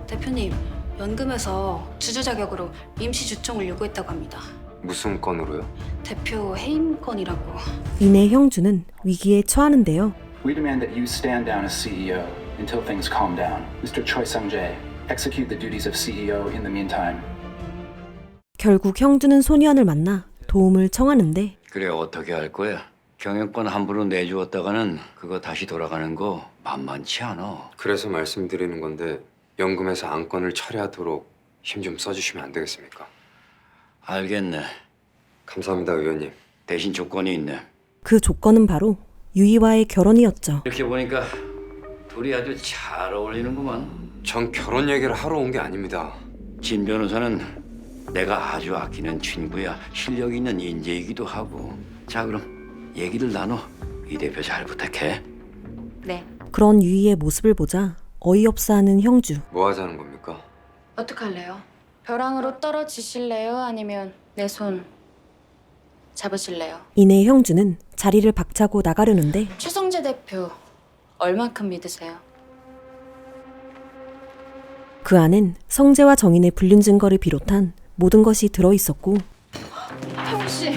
대표님, 연금에서 주주 자격으로 임시 주총을 요구했다고 합니다. 무슨 건으로요? 대표 해임 건이라고. 이내 형주는 위기에 처하는데요. We demand that you stand down as CEO until things calm down. Mr. Choi Sung-jae, execute the duties of CEO in the meantime. 결국 형주는 손희연을 만나 도움을 청하는데 그래 어떻게 할 거야? 경영권 함부로 내주었다가는 그거 다시 돌아가는 거 만만치 않아. 그래서 말씀드리는 건데 연금에서 안건을 처리하도록 힘 좀 써주시면 안 되겠습니까? 알겠네. 감사합니다, 의원님. 대신 조건이 있네. 그 조건은 바로 유이와의 결혼이었죠. 이렇게 보니까 둘이 아주 잘 어울리는구만. 전 결혼 얘기를 하러 온 게 아닙니다. 진 변호사는 내가 아주 아끼는 친구야. 실력 있는 인재이기도 하고. 자 그럼 얘기를 나눠. 이 대표 잘 부탁해. 네. 그런 유이의 모습을 보자 어이없어하는 형주. 뭐 하자는 겁니까? 어떡할래요? 벼랑으로 떨어지실래요? 아니면 내 손 잡으실래요? 이내 형주는 자리를 박차고 나가려는데 최성재 대표 얼만큼 믿으세요? 그 안엔 성재와 정인의 불륜 증거를 비롯한 모든 것이 들어있었고 혜웅 씨.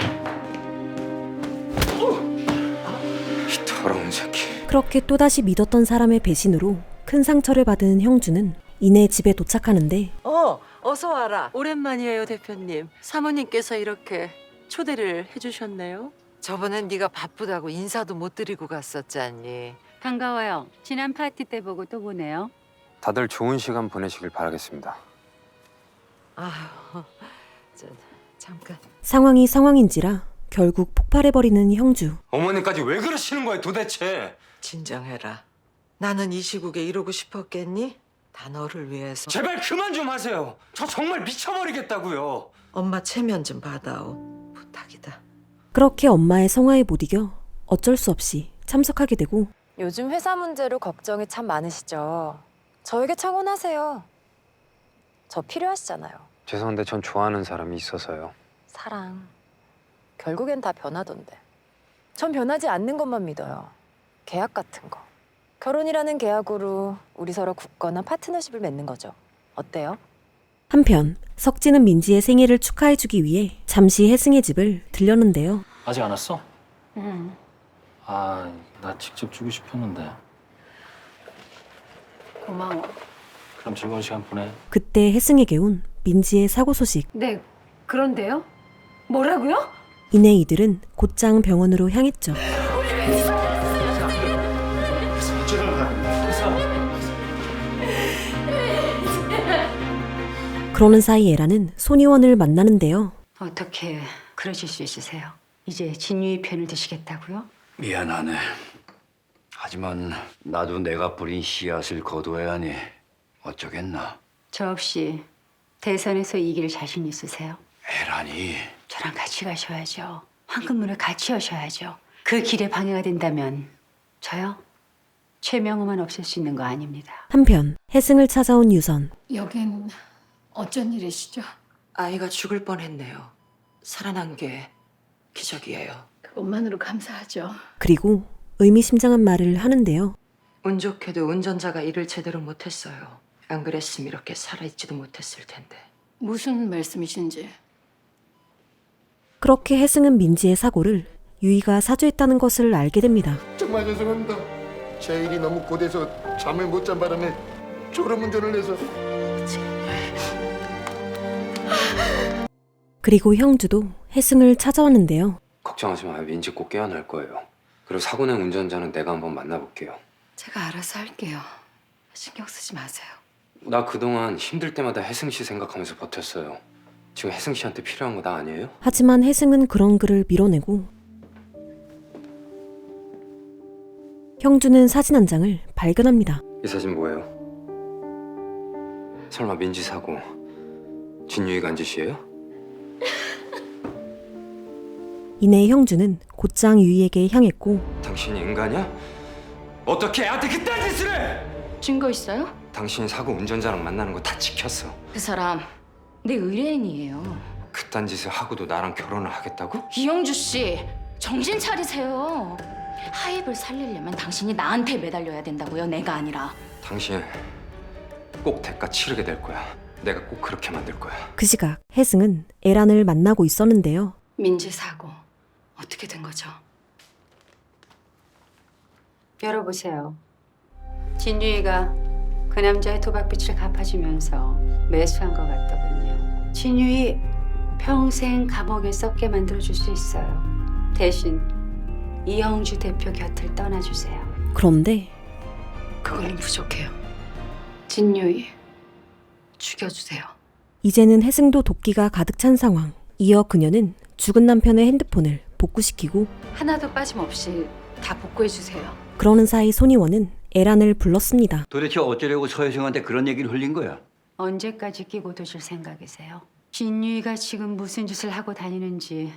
이 더러운 새끼. 그렇게 또다시 믿었던 사람의 배신으로 큰 상처를 받은 형주는 이내 집에 도착하는데 어서 와라. 오랜만이에요, 대표님. 사모님께서 이렇게 초대를 해주셨네요. 저번엔 네가 바쁘다고 인사도 못 드리고 갔었잖니. 반가워요. 지난 파티 때 보고 또 보네요. 다들 좋은 시간 보내시길 바라겠습니다. 아휴, 잠깐. 상황이 상황인지라 결국 폭발해버리는 형주. 어머니까지 왜 그러시는 거예요 도대체? 진정해라. 나는 이 시국에 이러고 싶었겠니? 다 너를 위해서. 제발 그만 좀 하세요. 저 정말 미쳐버리겠다고요. 엄마 체면 좀 받아오. 부탁이다. 그렇게 엄마의 성화에 못 이겨 어쩔 수 없이 참석하게 되고 요즘 회사 문제로 걱정이 참 많으시죠. 저에게 청혼하세요. 저 필요하시잖아요. 죄송한데 전 좋아하는 사람이 있어서요. 사랑. 결국엔 다 변하던데. 전 변하지 않는 것만 믿어요. 계약 같은 거. 결혼이라는 계약으로 우리 서로 굳건한 파트너십을 맺는 거죠. 어때요? 한편 석진은 민지의 생일을 축하해주기 위해 잠시 혜승의 집을 들렸는데요. 아직 안 왔어? 응. 나 직접 주고 싶었는데. 고마워. 그럼 즐거운 시간 보내. 그때 혜승에게 온 민지의 사고 소식. 네, 그런데요? 뭐라고요? 이내 이들은 곧장 병원으로 향했죠. 그러는 사이 에라는 손희원을 만나는데요. 어떻게 그러실 수 있으세요? 이제 진유의 편을 드시겠다고요? 미안하네. 하지만 나도 내가 뿌린 씨앗을 거둬야 하니 어쩌겠나. 저 없이 대선에서 이길 자신 있으세요? 에라니. 저랑 같이 가셔야죠. 황금문을 같이 여셔야죠. 그 길에 방해가 된다면 저요? 최명호만 없앨 수 있는 거 아닙니다. 한편 혜승을 찾아온 유선. 여긴 어쩐 일이시죠? 아이가 죽을 뻔했네요. 살아난 게 기적이에요. 그것만으로 감사하죠. 그리고 의미심장한 말을 하는데요. 운 좋게도 운전자가 일을 제대로 못했어요. 안 그랬으면 이렇게 살아있지도 못했을 텐데. 무슨 말씀이신지. 그렇게 혜승은 민지의 사고를 유이가 사주했다는 것을 알게 됩니다. 정말 죄송합니다. 제 일이 너무 고돼서 잠을 못 잔 바람에 졸음운전을 해서. 그리고 형주도 혜승을 찾아왔는데요. 걱정하지 마요. 민지 꼭 깨어날 거예요. 그리고 사고 낸 운전자는 내가 한번 만나볼게요. 제가 알아서 할게요. 신경 쓰지 마세요. 나 그동안 힘들 때마다 혜승 씨 생각하면서 버텼어요. 지금 혜승 씨한테 필요한 거 나 아니에요? 하지만 혜승은 그런 글을 밀어내고 형주는 사진 한 장을 발견합니다. 이 사진 뭐예요? 설마 민지 사고 진유이가 한 짓이에요? 이내 형주는 곧장 유이에게 향했고 당신이 인간이야? 어떻게 애한테 그딴 짓을 해? 증거 있어요? 당신이 사고 운전자랑 만나는 거 다 지켰어. 그 사람 내 의뢰인이에요. 그딴 짓을 하고도 나랑 결혼을 하겠다고? 이영주 씨, 정신 차리세요. 하입을 살리려면 당신이 나한테 매달려야 된다고요, 내가 아니라. 당신 꼭 대가 치르게 될 거야. 내가 꼭 그렇게 만들 거야. 그 시각 혜승은 에란을 만나고 있었는데요. 민지 사고 어떻게 된 거죠? 열어보세요. 진유이가 그 남자의 도박빚을 갚아주면서 매수한 것 같더군요. 진유이 평생 감옥에 썩게 만들어줄 수 있어요. 대신 이영주 대표 곁을 떠나주세요. 그런데 그거는 부족해요. 진유이 죽여주세요. 이제는 혜승도 도끼가 가득 찬 상황. 이어 그녀는 죽은 남편의 핸드폰을 복구시키고 하나도 빠짐없이 다 복구해주세요. 그러는 사이 손희원은 에란을 불렀습니다. 도대체 어쩌려고 서혜승한테 그런 얘기를 흘린 거야? 언제까지 끼고 도실 생각이세요? 진유이가 지금 무슨 짓을 하고 다니는지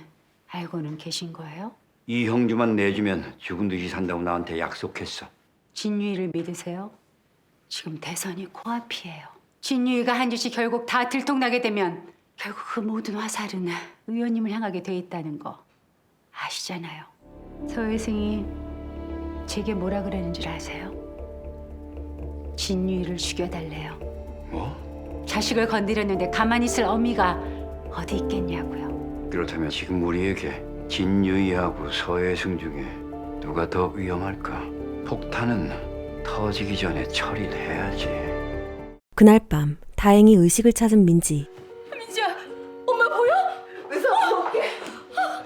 알고는 계신 거예요? 이 형주만 내주면 죽은 듯이 산다고 나한테 약속했어. 진유이를 믿으세요? 지금 대선이 코앞이에요. 진유이가 한 짓이 결국 다 들통나게 되면 결국 그 모든 화살은 의원님을 향하게 돼 있다는 거 아시잖아요. 서혜승이 제게 뭐라 그러는 줄 아세요? 진유이를 죽여달래요. 뭐? 자식을 건드렸는데 가만히 있을 어미가 어디 있겠냐고요. 그렇다면 지금 우리에게 진유이하고 서혜승 중에 누가 더 위험할까? 폭탄은 터지기 전에 처리를 해야지. 그날 밤 다행히 의식을 찾은 민지. 민지야, 엄마 보여? 무서워.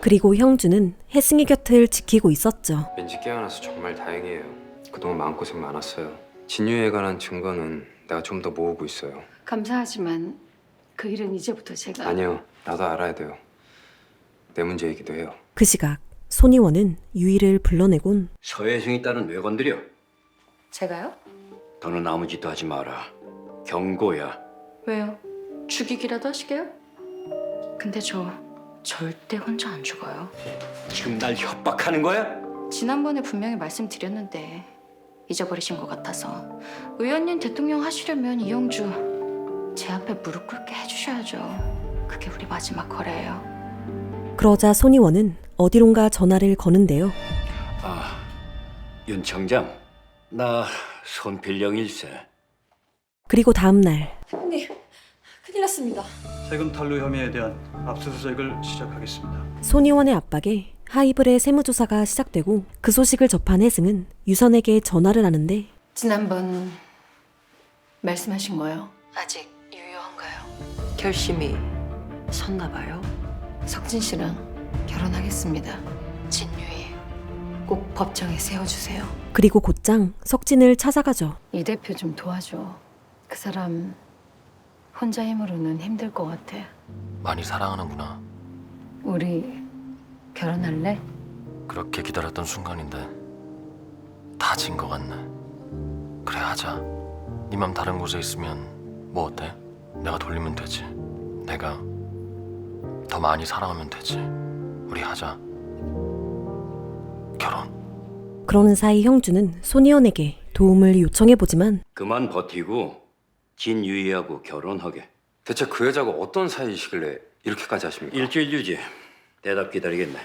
그리고 형주는 혜승의 곁을 지키고 있었죠. 민지 깨어나서 정말 다행이에요. 그동안 마음고생 많았어요. 진유에 관한 증거는 내가 좀 더 모으고 있어요. 감사하지만 그 일은 이제부터 제가... 아니요, 나도 알아야 돼요. 내 문제이기도 해요. 그 시각 손희원은 유이를 불러내곤 서혜승이 딸은 왜 건드려? 제가요? 더는 아무 짓도 하지 마라. 경고야. 왜요? 죽이기라도 하시게요? 근데 저 절대 혼자 안 죽어요. 지금 날 협박하는 거야? 지난번에 분명히 말씀드렸는데 잊어버리신 것 같아서. 의원님 대통령 하시려면 이영주 제 앞에 무릎 꿇게 해주셔야죠. 그게 우리 마지막 거래예요. 그러자 손희원은 어디론가 전화를 거는데요. 아, 윤 청장. 나 손필령 일세. 그리고 다음 날 형님, 큰일 났습니다. 세금 탈루 혐의에 대한 압수수색을 시작하겠습니다. 손희원의 압박에 하이블의 세무조사가 시작되고 그 소식을 접한 혜승은 유선에게 전화를 하는데 지난번 말씀하신 거요? 아직 유효한가요? 결심이 섰나 봐요. 석진 씨랑 결혼하겠습니다. 진유이. 꼭 법정에 세워주세요. 그리고 곧장 석진을 찾아가죠. 이 대표 좀 도와줘. 그 사람 혼자 힘으로는 힘들 것 같아. 많이 사랑하는구나. 우리 결혼할래? 그렇게 기다렸던 순간인데 다 진 것 같네. 그래 하자. 네 맘 다른 곳에 있으면 뭐 어때? 내가 돌리면 되지. 내가 더 많이 사랑하면 되지. 우리 하자. 결혼. 그러는 사이 형주는 손희원에게 도움을 요청해보지만 그만 버티고 진유이하고 결혼하게. 대체 그 여자가 어떤 사이이시길래 이렇게까지 하십니까? 일주일 유지. 대답 기다리겠네.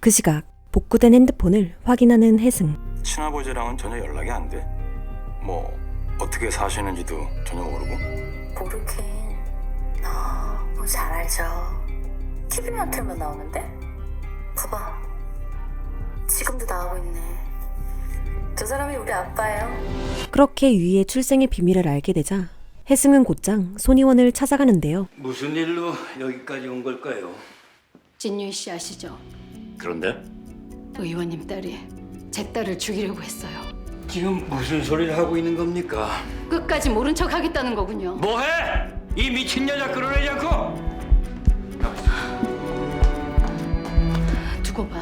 그 시각 복구된 핸드폰을 확인하는 혜승. 친아버지랑은 전혀 연락이 안 돼. 뭐 어떻게 사시는지도 전혀 모르고. 모르긴 너무 잘 알죠. TV만 틀면 나오는데? 봐봐. 지금도 나오고 있네. 저 사람이 우리 아빠예요. 그렇게 유이의 출생의 비밀을 알게 되자 혜승은 곧장 손희원을 찾아가는데요. 무슨 일로 여기까지 온 걸까요? 진유이 씨 아시죠? 그런데 의원님 딸이 제 딸을 죽이려고 했어요. 지금 무슨 소리를 하고 있는 겁니까? 끝까지 모른 척 하겠다는 거군요. 뭐해? 이 미친 여자 끌어내지 않고! 두고 봐.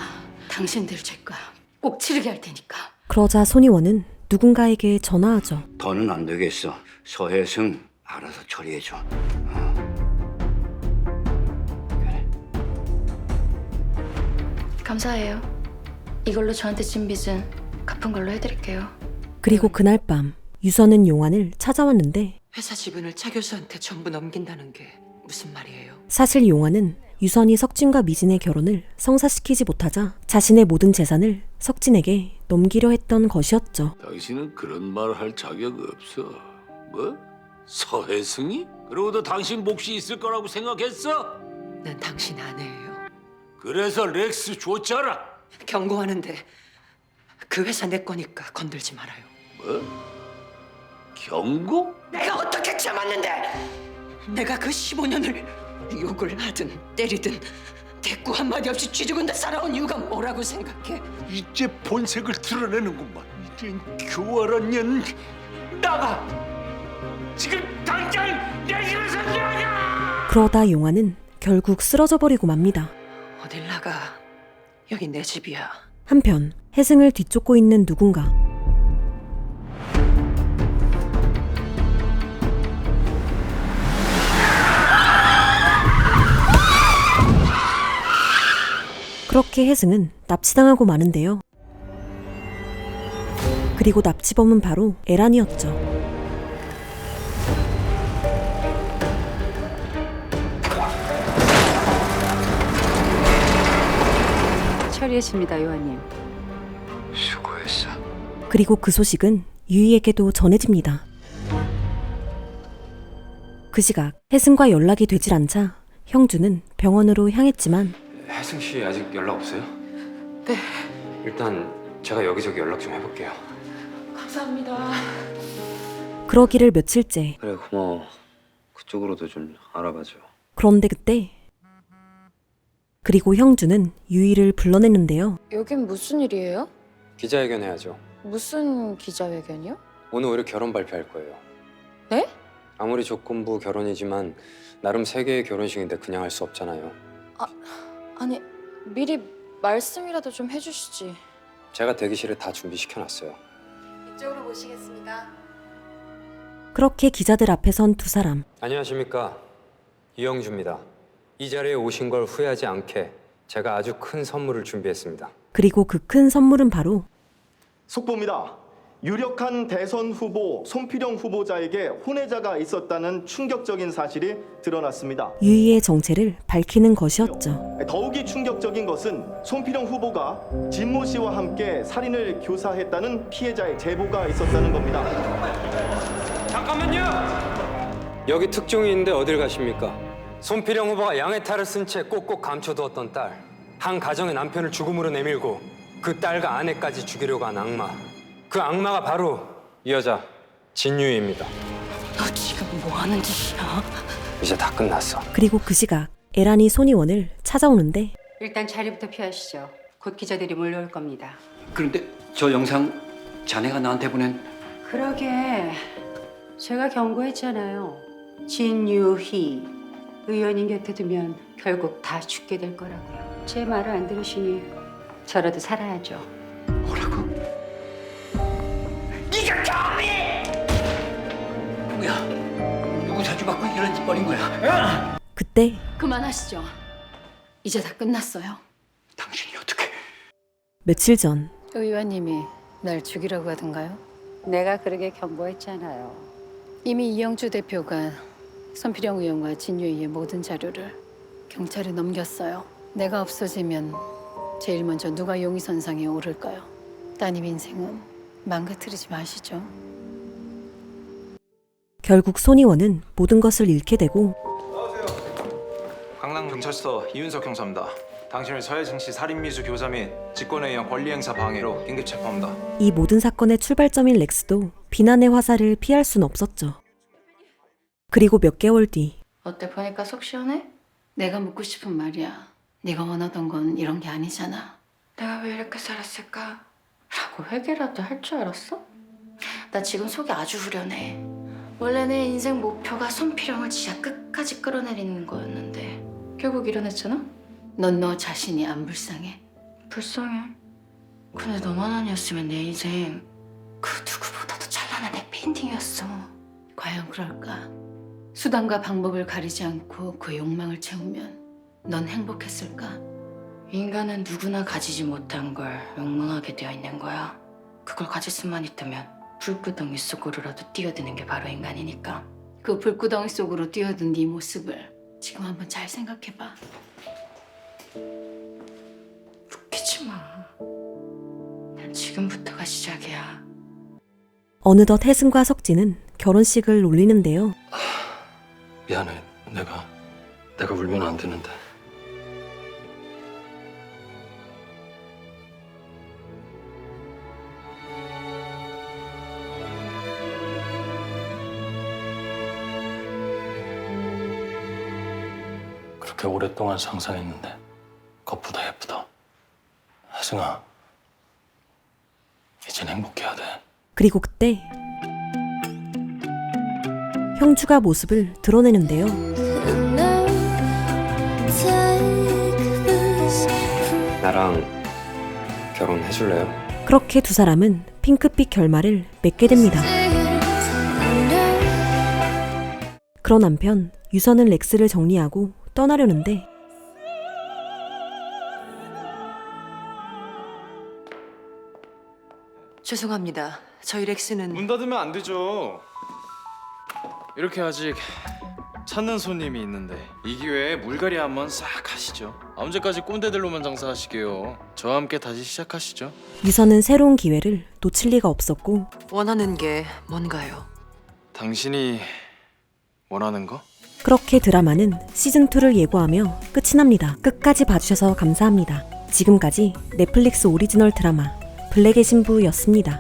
당신들 죄가 꼭 치르게 할 테니까. 그러자 손희원은 누군가에게 전화하죠. 더는 안 되겠어. 서혜승 알아서 처리해줘. 감사해요. 이걸로 저한테 진 빚은 갚은 걸로 해드릴게요. 그리고 그날 밤 유선은 용환을 찾아왔는데 회사 지분을 차 교수한테 전부 넘긴다는 게 무슨 말이에요? 사실 용환은 유선이 석진과 미진의 결혼을 성사시키지 못하자 자신의 모든 재산을 석진에게 넘기려 했던 것이었죠. 당신은 그런 말 할 자격 없어. 뭐? 서혜승이? 그러고도 당신 몫이 있을 거라고 생각했어? 난 당신 아내예요. 그래서 렉스 줬잖아. 경고하는데 그 회사 내 거니까 건들지 말아요. 뭐? 경고? 내가 어떻게 참았는데? 내가 그 15년을 욕을 하든 때리든 대꾸 한마디 없이 쥐죽은데 살아온 이유가 뭐라고 생각해? 이제 본색을 드러내는구만. 이젠 교활한 년 나가. 지금 당장 내 집에서 나가. 그러다 용환은 결국 쓰러져 버리고 맙니다. 어딜 나가? 여기 내 집이야. 한편 혜승을 뒤쫓고 있는 누군가. 그렇게 혜승은 납치당하고 마는데요. 그리고 납치범은 바로 에란이었죠. 처리했습니다, 의원님. 수고했어. 그리고 그 소식은 유이에게도 전해집니다. 그 시각 혜승과 연락이 되질 않자 형주는 병원으로 향했지만 혜승 씨 아직 연락 없어요? 네. 일단 제가 여기저기 연락 좀 해볼게요. 감사합니다. 그러기를 며칠째. 그래 고마워. 그쪽으로도 좀 알아봐줘. 그런데 그때 그리고 형주는 유이를 불러냈는데요. 여긴 무슨 일이에요? 기자회견 해야죠. 무슨 기자회견이요? 오늘 오히려 결혼 발표할 거예요. 네? 아무리 조건부 결혼이지만 나름 세계의 결혼식인데 그냥 할 수 없잖아요. 아니 미리 말씀이라도 좀 해주시지. 제가 대기실에 다 준비시켜놨어요. 이쪽으로 모시겠습니다. 그렇게 기자들 앞에 선 두 사람. 안녕하십니까. 이영주입니다. 이 자리에 오신 걸 후회하지 않게 제가 아주 큰 선물을 준비했습니다. 그리고 그 큰 선물은 바로 속보입니다. 유력한 대선 후보 손필영 후보자에게 혼외자가 있었다는 충격적인 사실이 드러났습니다. 유이의 정체를 밝히는 것이었죠. 더욱이 충격적인 것은 손필영 후보가 진모 씨와 함께 살인을 교사했다는 피해자의 제보가 있었다는 겁니다. 잠깐만요. 여기 특종이 있는데 어딜 가십니까? 손필영 후보가 양해탈을 쓴 채 꼭꼭 감춰두었던 딸. 한 가정의 남편을 죽음으로 내밀고 그 딸과 아내까지 죽이려고 한 악마. 그 악마가 바로 이 여자 진유입니다. 너 지금 뭐 하는 짓이야? 이제 다 끝났어. 그리고 그 시각 에란이 손희원을 찾아오는데 일단 자리부터 피하시죠. 곧 기자들이 몰려올 겁니다. 그런데 저 영상 자네가 나한테 보낸 그러게 제가 경고했잖아요. 진유희 의원님 곁에 두면 결국 다 죽게 될 거라고요. 제 말을 안 들으시니 저라도 살아야죠. 네가 감히! 뭐야? 누구 사주받고 이런 짓 벌인 거야? 그때 그만하시죠. 이제 다 끝났어요. 당신이 어떻게? 며칠 전 의원님이 날 죽이라고 하던가요? 내가 그러게 경고했잖아요. 이미 이영주 대표가 선필영 의원과 진유희의 모든 자료를 경찰에 넘겼어요. 내가 없어지면 제일 먼저 누가 용의선상에 오를까요? 따님 인생은 망가뜨리지 마시죠. 결국 손희원은 모든 것을 잃게 되고 강남경찰서 이윤석 형사입니다. 당신을 서혜승 씨 살인미수 교사 및 직권에 의한 권리행사 방해로 긴급 체포합니다. 이 모든 사건의 출발점인 렉스도 비난의 화살을 피할 순 없었죠. 그리고 몇 개월 뒤 어때 보니까 속 시원해? 내가 묻고 싶은 말이야. 네가 원하던 건 이런 게 아니잖아. 내가 왜 이렇게 살았을까? 라고 회개라도 할 줄 알았어? 나 지금 속이 아주 후련해. 원래 내 인생 목표가 손필영을 진짜 끝까지 끌어내리는 거였는데 결국 이뤄냈잖아? 넌 너 자신이 안 불쌍해? 불쌍해. 근데 너만 아니었으면 내 인생 그 누구보다도 찬란한 해피엔딩이었어. 과연 그럴까? 수단과 방법을 가리지 않고 그 욕망을 채우면 넌 행복했을까? 인간은 누구나 가지지 못한 걸 욕망하게 되어 있는 거야. 그걸 가질 수만 있다면 불구덩이 속으로라도 뛰어드는 게 바로 인간이니까. 그 불구덩이 속으로 뛰어든 네 모습을 지금 한번 잘 생각해봐. 웃기지 마. 난 지금부터가 시작이야. 어느덧 혜승과 석진은 결혼식을 올리는데요. 미안해. 내가 울면 안 되는데. 그렇게 오랫동안 상상했는데 겉보다 예쁘다. 혜승아, 이젠 행복해야 돼. 그리고 그때 형주가 모습을 드러내는데요. 나랑 결혼해줄래요? 그렇게 두 사람은 핑크빛 결말을 맺게 됩니다. 그런 한편 유선은 렉스를 정리하고 떠나려는데 죄송합니다. 저희 렉스는 문 닫으면 안 되죠. 이렇게 아직 찾는 손님이 있는데 이 기회에 물갈이 한번 싹 하시죠. 언제까지 꼰대들로만 장사하시게요. 저와 함께 다시 시작하시죠. 유선은 새로운 기회를 놓칠 리가 없었고 원하는 게 뭔가요? 당신이 원하는 거? 그렇게 드라마는 시즌2를 예고하며 끝이 납니다. 끝까지 봐주셔서 감사합니다. 지금까지 넷플릭스 오리지널 드라마 블랙의 신부였습니다.